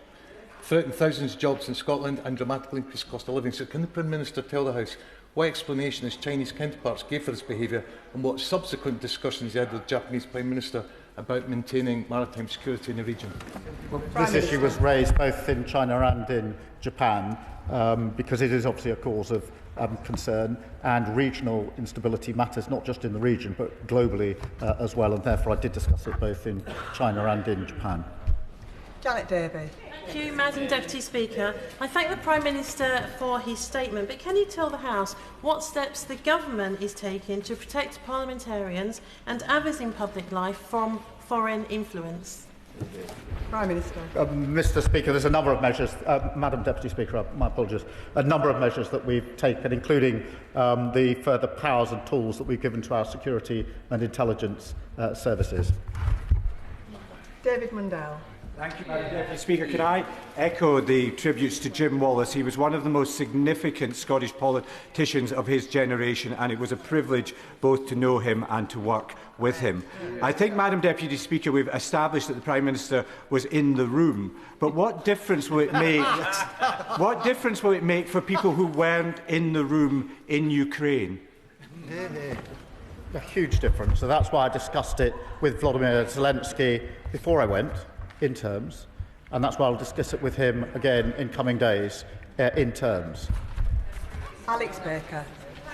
threaten thousands of jobs in Scotland and dramatically increase cost of living. So can the Prime Minister tell the House what explanation his Chinese counterparts gave for this behaviour and what subsequent discussions he had with the Japanese Prime Minister about maintaining maritime security in the region? Well, this issue was raised both in China and in Japan because it is obviously a cause of concern, and regional instability matters not just in the region but globally as well, and therefore I did discuss it both in China and in Japan. Janet Davey. Thank you, Madam Deputy Speaker. I thank the Prime Minister for his statement, but can you tell the House what steps the government is taking to protect parliamentarians and others in public life from foreign influence? Prime Minister. Mr. Speaker, there's a number of measures, Madam Deputy Speaker, my apologies, a number of measures that we've taken, including the further powers and tools that we've given to our security and intelligence services. David Mundell. Thank you, Madam Deputy Speaker. Can I echo the tributes to Jim Wallace? He was one of the most significant Scottish politicians of his generation, and it was a privilege both to know him and to work with him. I think, Madam Deputy Speaker, we've established that the Prime Minister was in the room, but what difference will it make? What difference will it make for people who weren't in the room in Ukraine? A huge difference. So that's why I discussed it with Volodymyr Zelensky before I went in terms, and that's why I'll discuss it with him again in coming days in terms. Alex Baker.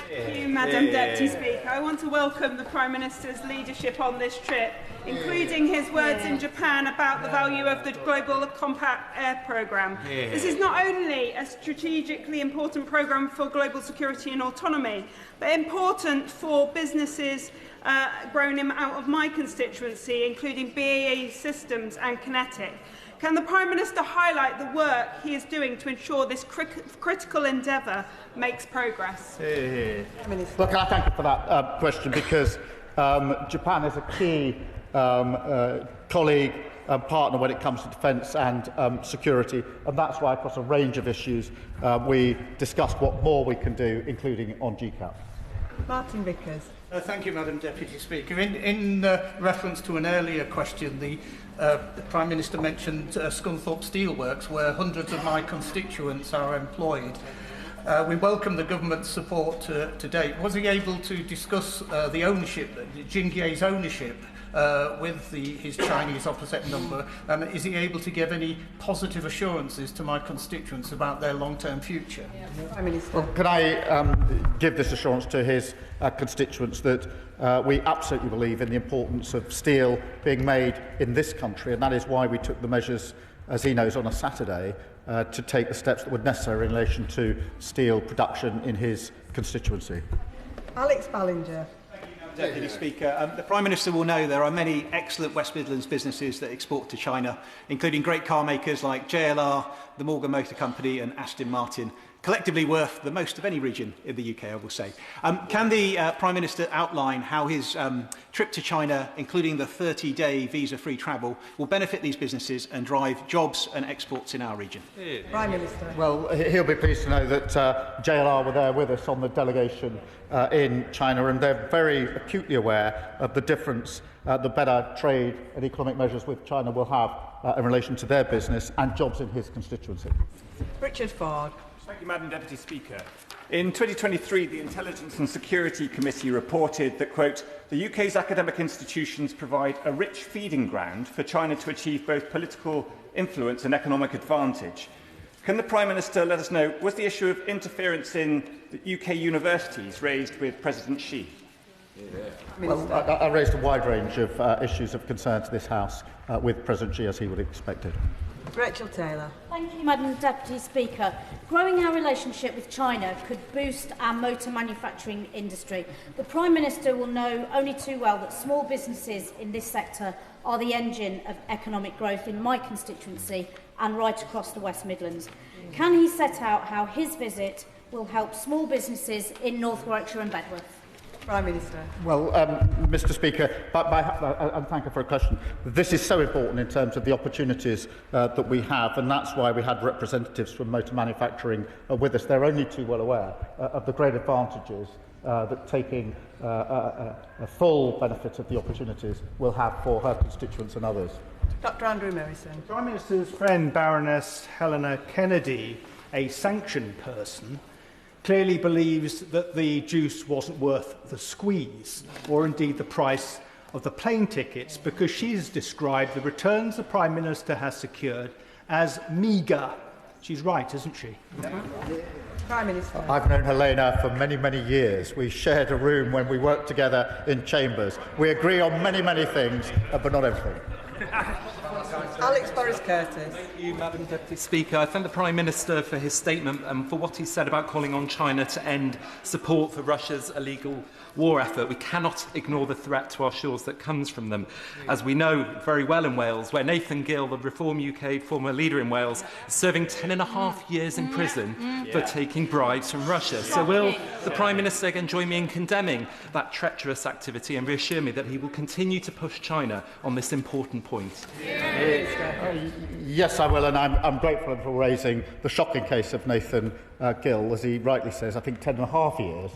Thank you, Madam Deputy Speaker. I want to welcome the Prime Minister's leadership on this trip, including his words in Japan about the value of the Global Compact Air Programme. This is not only a strategically important programme for global security and autonomy, but important for businesses growing out of my constituency, including BAE Systems and Kinetic. Can the Prime Minister highlight the work he is doing to ensure this critical endeavour makes progress? Well, can I thank you for that question, because Japan is a key colleague and partner when it comes to defence and security, and that's why across a range of issues we discussed what more we can do, including on GCAP. Martin Vickers. Thank you, Madam Deputy Speaker. In reference to an earlier question, the Prime Minister mentioned Scunthorpe Steelworks, where hundreds of my constituents are employed. We welcome the government's support to date. Was he able to discuss the ownership, Jingye's ownership, with his Chinese opposite number? Is he able to give any positive assurances to my constituents about their long-term future? Well, can I give this assurance to his constituents that we absolutely believe in the importance of steel being made in this country, and that is why we took the measures, as he knows, on a Saturday to take the steps that were necessary in relation to steel production in his constituency. Alex Ballinger. Deputy Speaker, the Prime Minister will know there are many excellent West Midlands businesses that export to China, including great car makers like JLR, the Morgan Motor Company and Aston Martin, collectively worth the most of any region in the UK, I will say. Can the Prime Minister outline how his trip to China, including the 30-day visa-free travel, will benefit these businesses and drive jobs and exports in our region? Prime Minister. Well, he'll be pleased to know that JLR were there with us on the delegation in China, and they're very acutely aware of the difference the better trade and economic measures with China will have in relation to their business and jobs in his constituency. Richard Ford. Thank you, Madam Deputy Speaker. In 2023, the Intelligence and Security Committee reported that, quote, the UK's academic institutions provide a rich feeding ground for China to achieve both political influence and economic advantage. Can the Prime Minister let us know, was the issue of interference in the UK universities raised with President Xi? Well, I raised a wide range of issues of concern to this House with President Xi, as he would have expected. Rachel Taylor. Thank you, Madam Deputy Speaker. Growing our relationship with China could boost our motor manufacturing industry. The Prime Minister will know only too well that small businesses in this sector are the engine of economic growth in my constituency and right across the West Midlands. Can he set out how his visit will help small businesses in North Warwickshire and Bedworth? Prime Minister. Well, Mr Speaker, and thank you for a question. This is so important in terms of the opportunities that we have, and that's why we had representatives from motor manufacturing with us. They're only too well aware of the great advantages that taking a full benefit of the opportunities will have for her constituents and others. Dr Andrew Merrison. Prime Minister's friend Baroness Helena Kennedy, a sanctioned person, clearly believes that the juice wasn't worth the squeeze, or indeed the price of the plane tickets, because she's described the returns the Prime Minister has secured as meagre. She's right, isn't she? Prime Minister. I've known Helena for many, many years. We shared a room when we worked together in chambers. We agree on many, many things, but not everything. Alex Borris-Curtis. Thank you, Madam Deputy Speaker. I thank the Prime Minister for his statement and for what he said about calling on China to end support for Russia's illegal war effort. We cannot ignore the threat to our shores that comes from them. As we know very well in Wales, where Nathan Gill, the Reform UK former leader in Wales, is serving 10.5 years in prison for taking bribes from Russia. So will the Prime Minister again join me in condemning that treacherous activity and reassure me that he will continue to push China on this important point? Yes, I will, and I'm grateful for raising the shocking case of Nathan Gill, as he rightly says, I think 10.5 years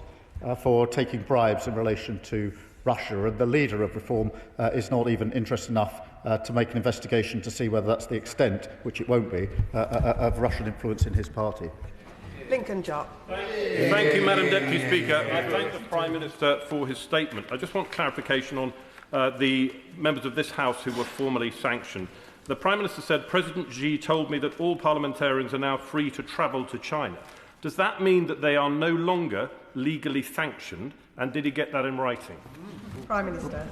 for taking bribes in relation to Russia, and the leader of Reform is not even interested enough to make an investigation to see whether that's the extent, which it won't be, of Russian influence in his party. Lincoln Jock. Thank you, Madam Deputy Speaker. I thank the Prime Minister for his statement. I just want clarification on the members of this House who were formally sanctioned. The Prime Minister said, President Xi told me that all parliamentarians are now free to travel to China. Does that mean that they are no longer legally sanctioned? And did he get that in writing? Prime Minister.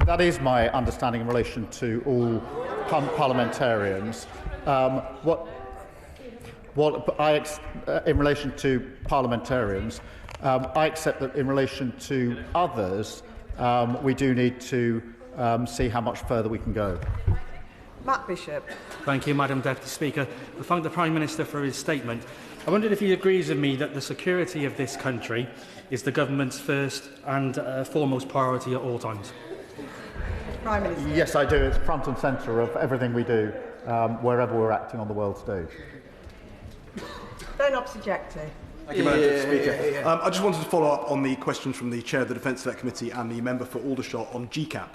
That is my understanding in relation to all parliamentarians. In relation to parliamentarians, I accept that in relation to others, we do need to see how much further we can go. Matt Bishop. Thank you, Madam Deputy Speaker. I thank the Prime Minister for his statement. I wondered if he agrees with me that the security of this country is the government's first and foremost priority at all times. Prime Minister. Yes, I do. It's front and centre of everything we do, wherever we're acting on the world stage. Then Objective. Thank you, Madam Deputy Speaker. I just wanted to follow up on the questions from the Chair of the Defence Select Committee and the member for Aldershot on GCAP.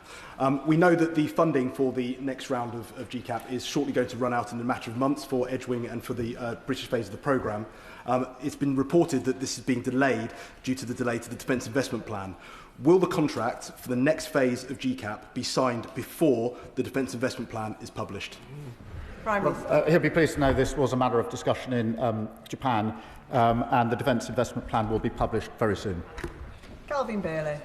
We know that the funding for the next round of GCAP is shortly going to run out in a matter of months for Edgewing and for the British phase of the programme. It's been reported that this is being delayed due to the delay to the Defence Investment Plan. Will the contract for the next phase of GCAP be signed before the Defence Investment Plan is published? Prime Minister. He'll be pleased to know this was a matter of discussion in Japan, and the Defence Investment Plan will be published very soon. Calvin Bailey.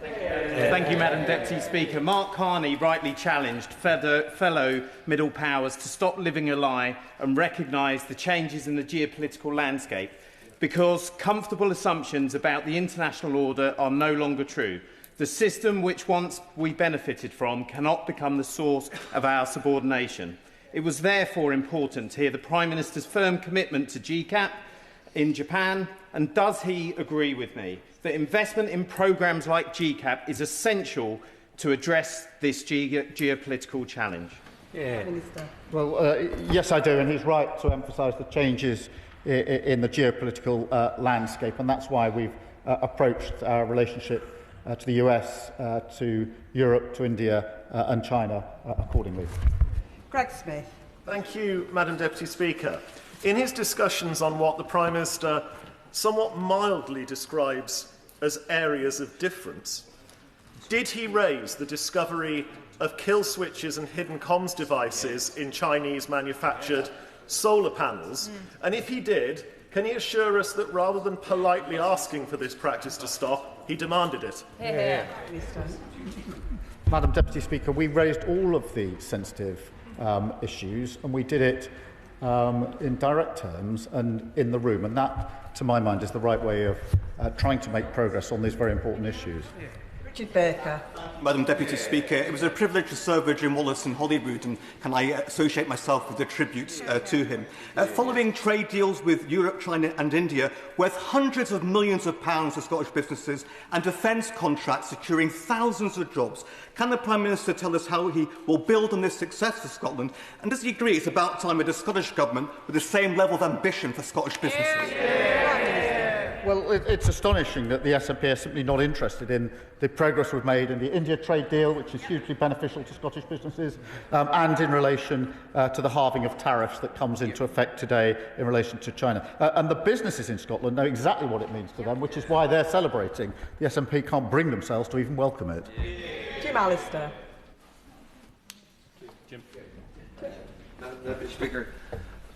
Thank you, Madam Deputy Speaker. Mark Carney rightly challenged fellow middle powers to stop living a lie and recognise the changes in the geopolitical landscape, because comfortable assumptions about the international order are no longer true. The system which once we benefited from cannot become the source of our subordination. It was therefore important to hear the Prime Minister's firm commitment to GCAP in Japan, and does he agree with me that investment in programmes like GCAP is essential to address this geopolitical challenge? Well, yes, I do, and he's right to emphasise the changes in the geopolitical landscape, and that's why we've approached our relationship to the US, to Europe, to India and China accordingly. Greg Smith. Thank you, Madam Deputy Speaker. In his discussions on what the Prime Minister somewhat mildly describes as areas of difference, did he raise the discovery of kill switches and hidden comms devices in Chinese-manufactured solar panels? And if he did, can he assure us that rather than politely asking for this practice to stop, he demanded it? Madam Deputy Speaker, we raised all of the sensitive issues, and we did it in direct terms and in the room, and that, to my mind, is the right way of trying to make progress on these very important issues. Richard Baker. Madam Deputy Speaker, it was a privilege to serve with Jim Wallace in Holyrood, and can I associate myself with the tributes to him. Following trade deals with Europe, China and India, worth hundreds of millions of pounds for Scottish businesses, and defence contracts securing thousands of jobs, can the Prime Minister tell us how he will build on this success for Scotland? And does he agree it's about time with the Scottish Government with the same level of ambition for Scottish businesses? Well, it's astonishing that the SNP are simply not interested in the progress we've made in the India trade deal, which is hugely beneficial to Scottish businesses, and in relation to the halving of tariffs that comes into effect today in relation to China. And the businesses in Scotland know exactly what it means to them, which is why they're celebrating. The SNP can't bring themselves to even welcome it. Jim Allister. Madam Deputy Speaker,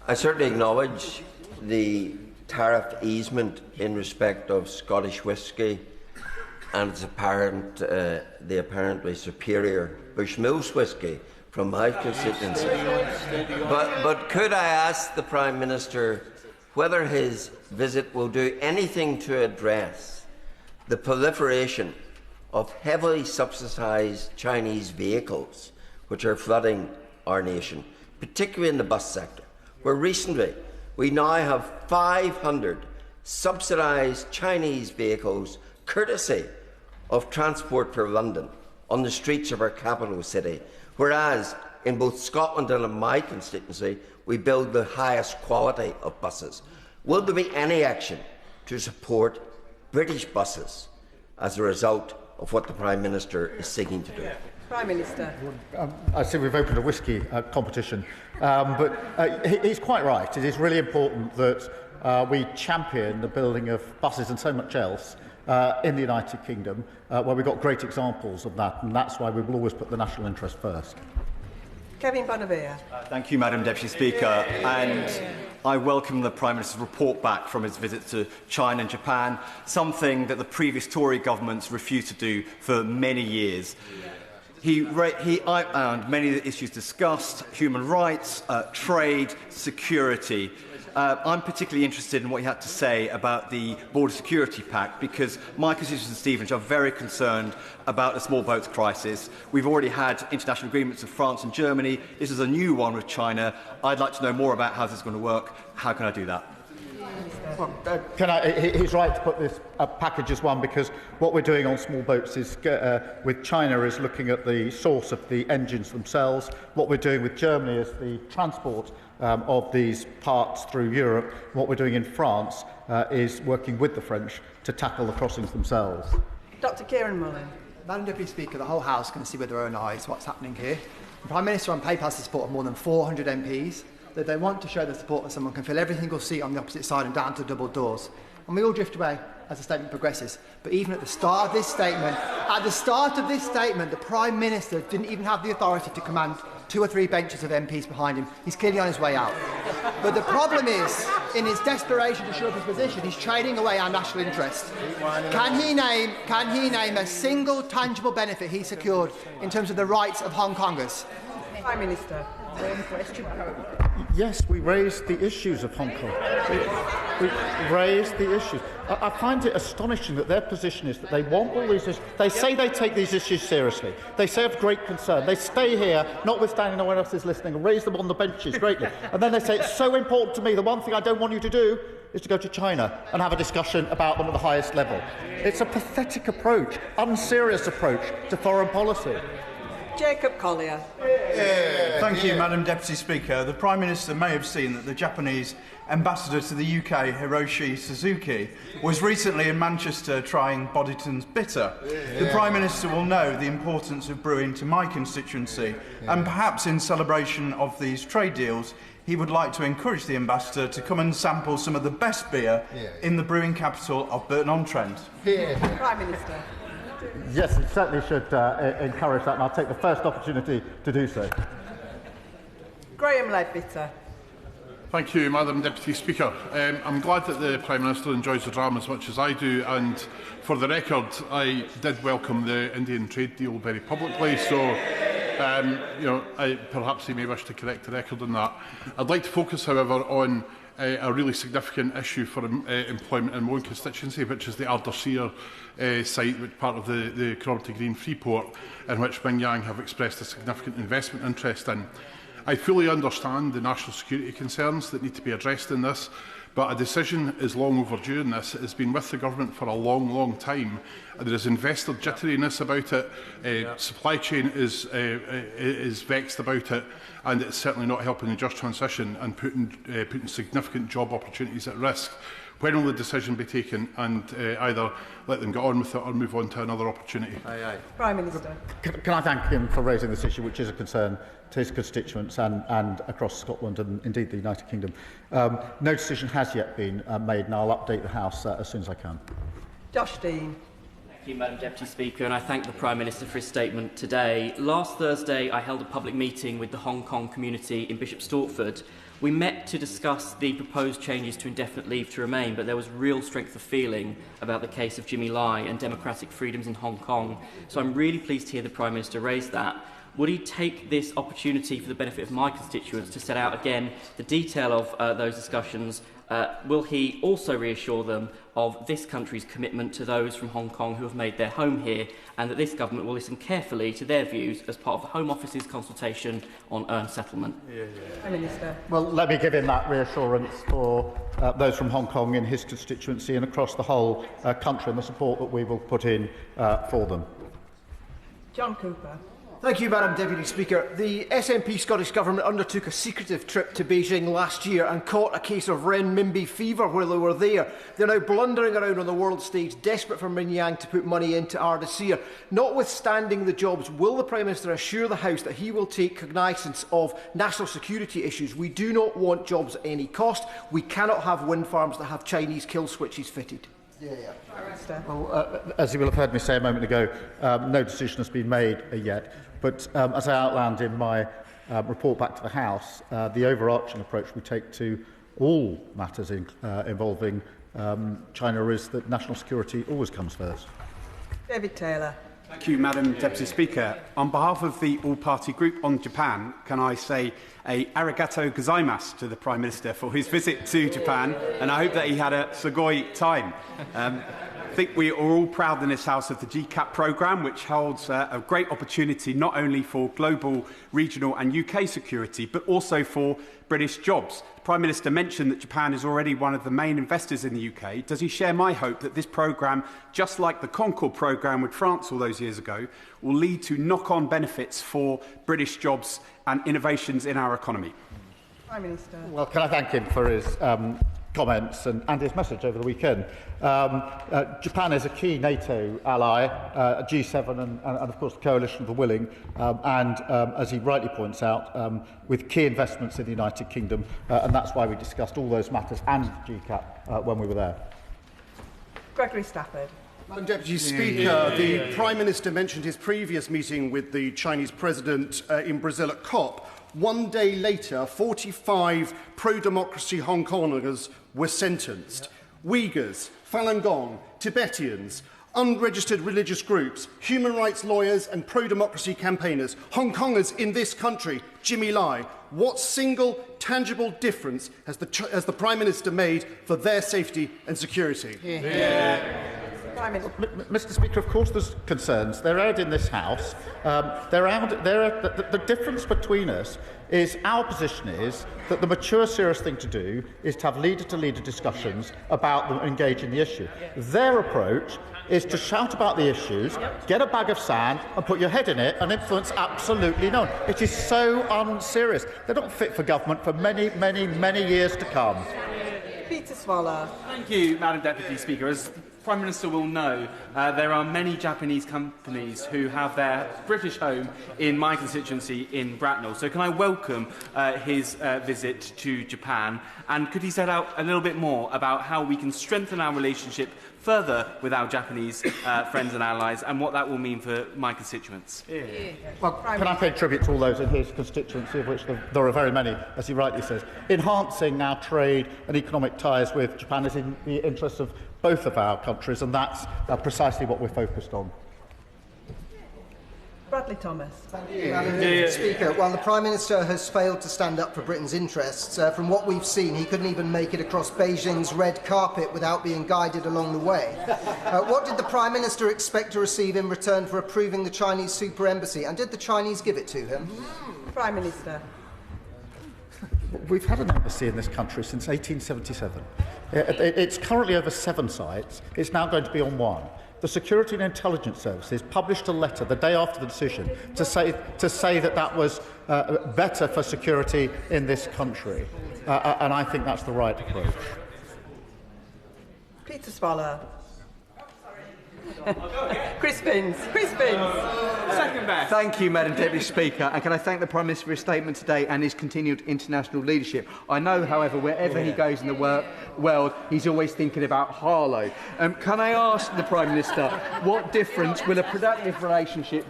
I certainly acknowledge the tariff easement in respect of Scottish whisky and its the apparently superior Bushmills whisky from my constituency. But could I ask the Prime Minister whether his visit will do anything to address the proliferation of heavily subsidised Chinese vehicles which are flooding our nation, particularly in the bus sector, where recently we now have 500 subsidised Chinese vehicles, courtesy of Transport for London, on the streets of our capital city, whereas in both Scotland and in my constituency we build the highest quality of buses. Will there be any action to support British buses as a result of what the Prime Minister is seeking to do? Prime Minister. I see we've opened a whisky competition, but he's quite right. It is really important that we champion the building of buses and so much else in the United Kingdom, where we've got great examples of that, and that's why we will always put the national interest first. Kevin Bonavia. Thank you, Madam Deputy Speaker. And I welcome the Prime Minister's report back from his visit to China and Japan, something that the previous Tory governments refused to do for many years. He outlined many of the issues discussed: human rights, trade, security. I'm particularly interested in what you had to say about the Border Security Pact, because my constituents in Stevenage are very concerned about the small boats crisis. We've already had international agreements with France and Germany. This is a new one with China. I'd like to know more about how this is going to work. How can I do that? Well, he's right to put this package as one, because what we're doing on small boats is with China is looking at the source of the engines themselves. What we're doing with Germany is the transport of these parts through Europe. What we're doing in France is working with the French to tackle the crossings themselves. Dr. Kieran Mullen. Madam Deputy Speaker, the whole House can see with their own eyes what's happening here. The Prime Minister on paper has the support of more than 400 MPs. That they want to show their support that someone can fill every single seat on the opposite side and down to double doors. And we all drift away as the statement progresses. But even at the start of this statement, the Prime Minister didn't even have the authority to command 2 or 3 benches of MPs behind him. He's clearly on his way out. But the problem is, in his desperation to shore up his position, he's trading away our national interest. Can he name a single tangible benefit he secured in terms of the rights of Hong Kongers? Prime Minister. Yes, we raised the issues of Hong Kong. We raised the issues. I find it astonishing that their position is that they want all these issues. They say they take these issues seriously. They say of great concern. They stay here, notwithstanding no one else is listening, and raise them on the benches greatly. And then they say, it's so important to me, the one thing I don't want you to do is to go to China and have a discussion about them at the highest level. It's a pathetic approach, unserious approach to foreign policy. Jacob Collier. Thank you, Madam Deputy Speaker. The Prime Minister may have seen that the Japanese ambassador to the UK, Hiroshi Suzuki, was recently in Manchester trying Boddington's bitter. The Prime Minister will know the importance of brewing to my constituency, and perhaps in celebration of these trade deals, he would like to encourage the ambassador to come and sample some of the best beer in the brewing capital of Burton-on-Trent. Prime Minister. Yes, it certainly should encourage that, and I'll take the first opportunity to do so. Graham Leadbitter. Thank you, Madam Deputy Speaker. I'm glad that the Prime Minister enjoys the drama as much as I do, and for the record, I did welcome the Indian trade deal very publicly, so perhaps he may wish to correct the record on that. I'd like to focus, however, on a really significant issue for employment in my own constituency, which is the Ardersier site, which part of the Cromarty Green Freeport, in which Ming Yang have expressed a significant investment interest in. I fully understand the national security concerns that need to be addressed in this, but a decision is long overdue in this. It has been with the government for a long, long time. There is investor jitteriness about it. Supply chain is vexed about it, and it's certainly not helping the just transition and putting significant job opportunities at risk. When will the decision be taken, and either let them get on with it or move on to another opportunity? Prime Minister. Can I thank him for raising this issue, which is a concern to his constituents and across Scotland and indeed the United Kingdom. No decision has yet been made, and I'll update the House as soon as I can. Josh Dean. Thank you, Madam Deputy Speaker, and I thank the Prime Minister for his statement today. Last Thursday, I held a public meeting with the Hong Kong community in Bishop Stortford. We met to discuss the proposed changes to indefinite leave to remain, but there was real strength of feeling about the case of Jimmy Leigh and democratic freedoms in Hong Kong. So I'm really pleased to hear the Prime Minister raise that. Would he take this opportunity for the benefit of my constituents to set out again the detail of those discussions? Will he also reassure them of this country's commitment to those from Hong Kong who have made their home here, and that this government will listen carefully to their views as part of the Home Office's consultation on earned settlement? Prime Minister. Well, let me give him that reassurance for those from Hong Kong in his constituency and across the whole country, and the support that we will put in for them. John Cooper. Thank you, Madam Deputy Speaker. The SNP Scottish Government undertook a secretive trip to Beijing last year and caught a case of renminbi fever while they were there. They're now blundering around on the world stage, desperate for Ming Yang to put money into Ardersier. Notwithstanding the jobs, will the Prime Minister assure the House that he will take cognisance of national security issues? We do not want jobs at any cost. We cannot have wind farms that have Chinese kill switches fitted. Well, as you will have heard me say a moment ago, no decision has been made yet. But as I outlined in my report back to the House, the overarching approach we take to all matters involving China is that national security always comes first. David Taylor. Thank you, Madam Deputy Speaker. On behalf of the all-party group on Japan, can I say a arigato gozaimasu to the Prime Minister for his visit to Japan, and I hope that he had a sugoi time. I think we are all proud in this House of the GCAP programme, which holds a great opportunity not only for global, regional and UK security, but also for British jobs. The Prime Minister mentioned that Japan is already one of the main investors in the UK. Does he share my hope that this programme, just like the Concorde programme with France all those years ago, will lead to knock-on benefits for British jobs and innovations in our economy? Prime Minister. Well, can I thank him for his comments and his message over the weekend. Japan is a key NATO ally, G7 and of course the Coalition of the Willing, and as he rightly points out, with key investments in the United Kingdom, and that's why we discussed all those matters and GCAP when we were there. Gregory Stafford. Madam Deputy Speaker, the Prime Minister mentioned his previous meeting with the Chinese President in Brazil at COP. One day later, 45 pro-democracy Hong Kongers were sentenced. Uyghurs, Falun Gong, Tibetans, unregistered religious groups, human rights lawyers and pro-democracy campaigners, Hong Kongers in this country, Jimmy Lai. What single tangible difference has the Prime Minister made for their safety and security? Mr. Speaker, of course there's concerns. They're aired in this House. The difference between us is our position is that the mature, serious thing to do is to have leader-to-leader discussions about them engaging the issue. Their approach is to shout about the issues, get a bag of sand and put your head in it and influence absolutely no one. It is so unserious. They're not fit for government for many, many, many years to come. Peter Swallow. Thank you, Madam Deputy Speaker. As the Prime Minister will know, there are many Japanese companies who have their British home in my constituency in Bracknell. So can I welcome his visit to Japan, and could he set out a little bit more about how we can strengthen our relationship further with our Japanese friends and allies, and what that will mean for my constituents? Well, can I pay tribute to all those in his constituency, of which there are very many, as he rightly says. Enhancing our trade and economic ties with Japan is in the interests of both of our countries, and that's precisely what we're focused on. Bradley Thomas. Thank you, Madam Speaker. While the Prime Minister has failed to stand up for Britain's interests, from what we've seen, he couldn't even make it across Beijing's red carpet without being guided along the way. What did the Prime Minister expect to receive in return for approving the Chinese super embassy, and did the Chinese give it to him? Prime Minister. We've had an embassy in this country since 1877. It's currently over 7 sites. It's now going to be on 1. The Security and Intelligence Services published a letter the day after the decision to say that was better for security in this country, and I think that's the right approach. Peter Swallow. Chris Binns. Second best. Thank you, Madam Deputy Speaker, and can I thank the Prime Minister for his statement today and his continued international leadership. I know, however, wherever he goes in the world, he's always thinking about Harlow. Can I ask the Prime Minister, what difference will a productive relationship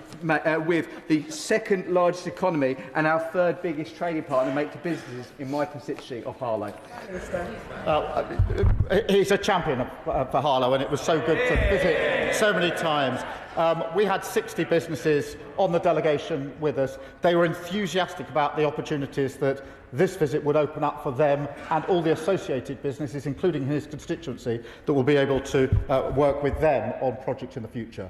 with the second largest economy and our third biggest trading partner make to businesses in my constituency of Harlow? He's a champion for Harlow, and it was so good to visit so many times. We had 60 businesses on the delegation with us. They were enthusiastic about the opportunities that this visit would open up for them and all the associated businesses, including his constituency, that will be able to work with them on projects in the future.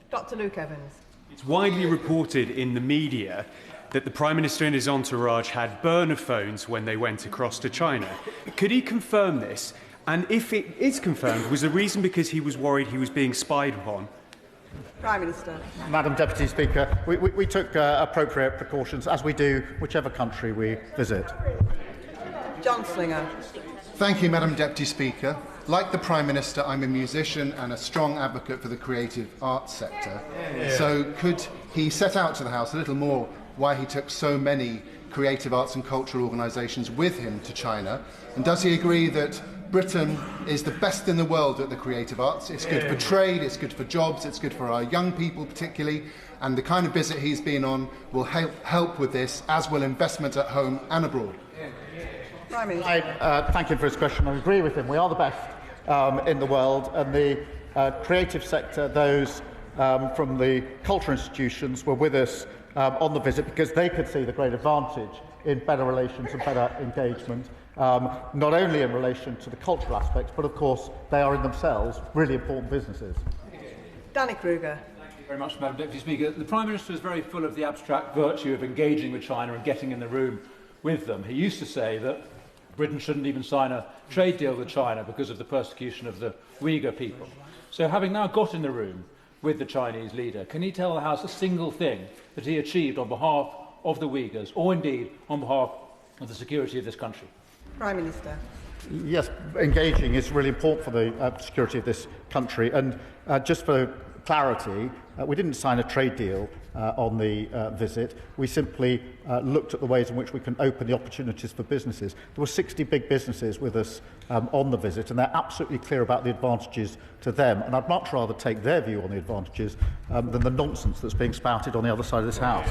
Dr. Luke Evans. It's widely reported in the media that the Prime Minister and his entourage had burner phones when they went across to China. Could he confirm this? And if it is confirmed, was the reason because he was worried he was being spied upon? Prime Minister. Madam Deputy Speaker, we took appropriate precautions, as we do whichever country we visit. John Slinger. Thank you, Madam Deputy Speaker. Like the Prime Minister, I'm a musician and a strong advocate for the creative arts sector. So could he set out to the House a little more why he took so many creative arts and cultural organisations with him to China? And does he agree that Britain is the best in the world at the creative arts? It's good for trade, it's good for jobs, it's good for our young people particularly, and the kind of visit he's been on will help with this, as will investment at home and abroad. I thank him for his question. I agree with him. We are the best in the world, and the creative sector, those from the cultural institutions were with us on the visit because they could see the great advantage in better relations and better engagement, not only in relation to the cultural aspects, but of course they are in themselves really important businesses. Danny Kruger. Thank you very much, Madam Deputy Speaker. The Prime Minister is very full of the abstract virtue of engaging with China and getting in the room with them. He used to say that Britain shouldn't even sign a trade deal with China because of the persecution of the Uyghur people. So having now got in the room with the Chinese leader, can he tell the House a single thing that he achieved on behalf of the Uyghurs, or indeed on behalf of the security of this country? Prime Minister. Yes, engaging is really important for the security of this country. And just for clarity, we didn't sign a trade deal on the visit. We simply looked at the ways in which we can open the opportunities for businesses. There were 60 big businesses with us on the visit, and they're absolutely clear about the advantages to them. And I'd much rather take their view on the advantages than the nonsense that's being spouted on the other side of this House.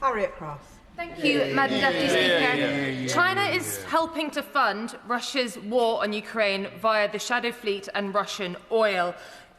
Harriet Cross. Thank you, Madam Deputy Speaker. China is helping to fund Russia's war on Ukraine via the Shadow Fleet and Russian oil.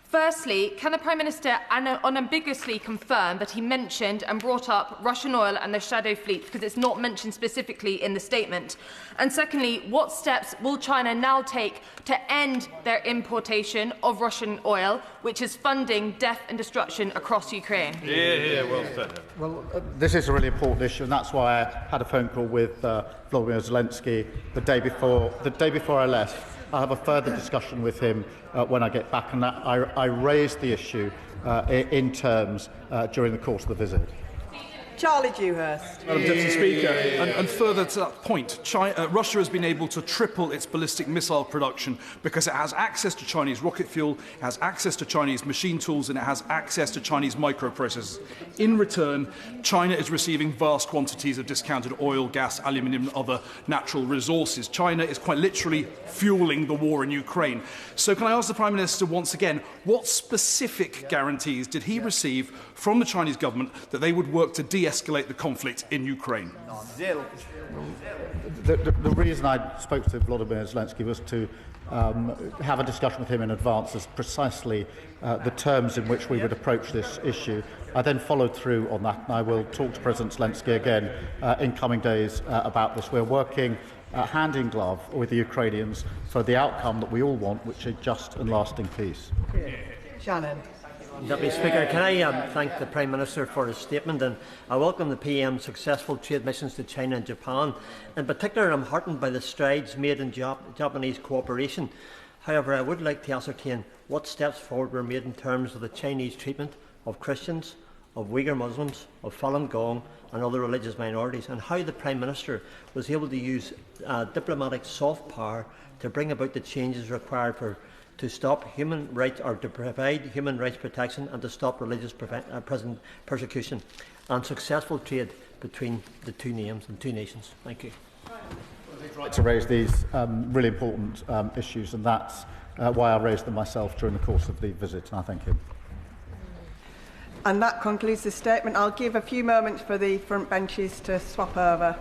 Firstly, can the Prime Minister unambiguously confirm that he mentioned and brought up Russian oil and the Shadow Fleet, because it's not mentioned specifically in the statement? And secondly, what steps will China now take to end their importation of Russian oil, which is funding death and destruction across Ukraine? Well said. Well, this is a really important issue, and that's why I had a phone call with Volodymyr Zelensky the day before I left. I'll have a further discussion with him when I get back, and I raised the issue in terms during the course of the visit. Charlie Dewhurst. Madam Deputy Speaker, and further to that point, Russia has been able to triple its ballistic missile production because it has access to Chinese rocket fuel, it has access to Chinese machine tools, and it has access to Chinese microprocessors. In return, China is receiving vast quantities of discounted oil, gas, aluminium and other natural resources. China is quite literally fueling the war in Ukraine. So can I ask the Prime Minister once again, what specific guarantees did he receive from the Chinese government that they would work to de-escalate the conflict in Ukraine? The reason I spoke to Volodymyr Zelensky was to have a discussion with him in advance as precisely the terms in which we would approach this issue. I then followed through on that, and I will talk to President Zelensky again in coming days about this. We're working hand in glove with the Ukrainians for the outcome that we all want, which is just and lasting peace. Shannon. Deputy Speaker, can I thank the Prime Minister for his statement, and I welcome the PM's successful trade missions to China and Japan. In particular, I'm heartened by the strides made in Japanese cooperation. However, I would like to ascertain what steps forward were made in terms of the Chinese treatment of Christians, of Uyghur Muslims, of Falun Gong and other religious minorities, and how the Prime Minister was able to use diplomatic soft power to bring about the changes required to stop human rights, or to provide human rights protection, and to stop religious persecution and successful trade between the two nations. Thank you. I'd like to raise these really important issues, and that's why I raised them myself during the course of the visit, and I thank him. And that concludes the statement. I'll give a few moments for the front benches to swap over.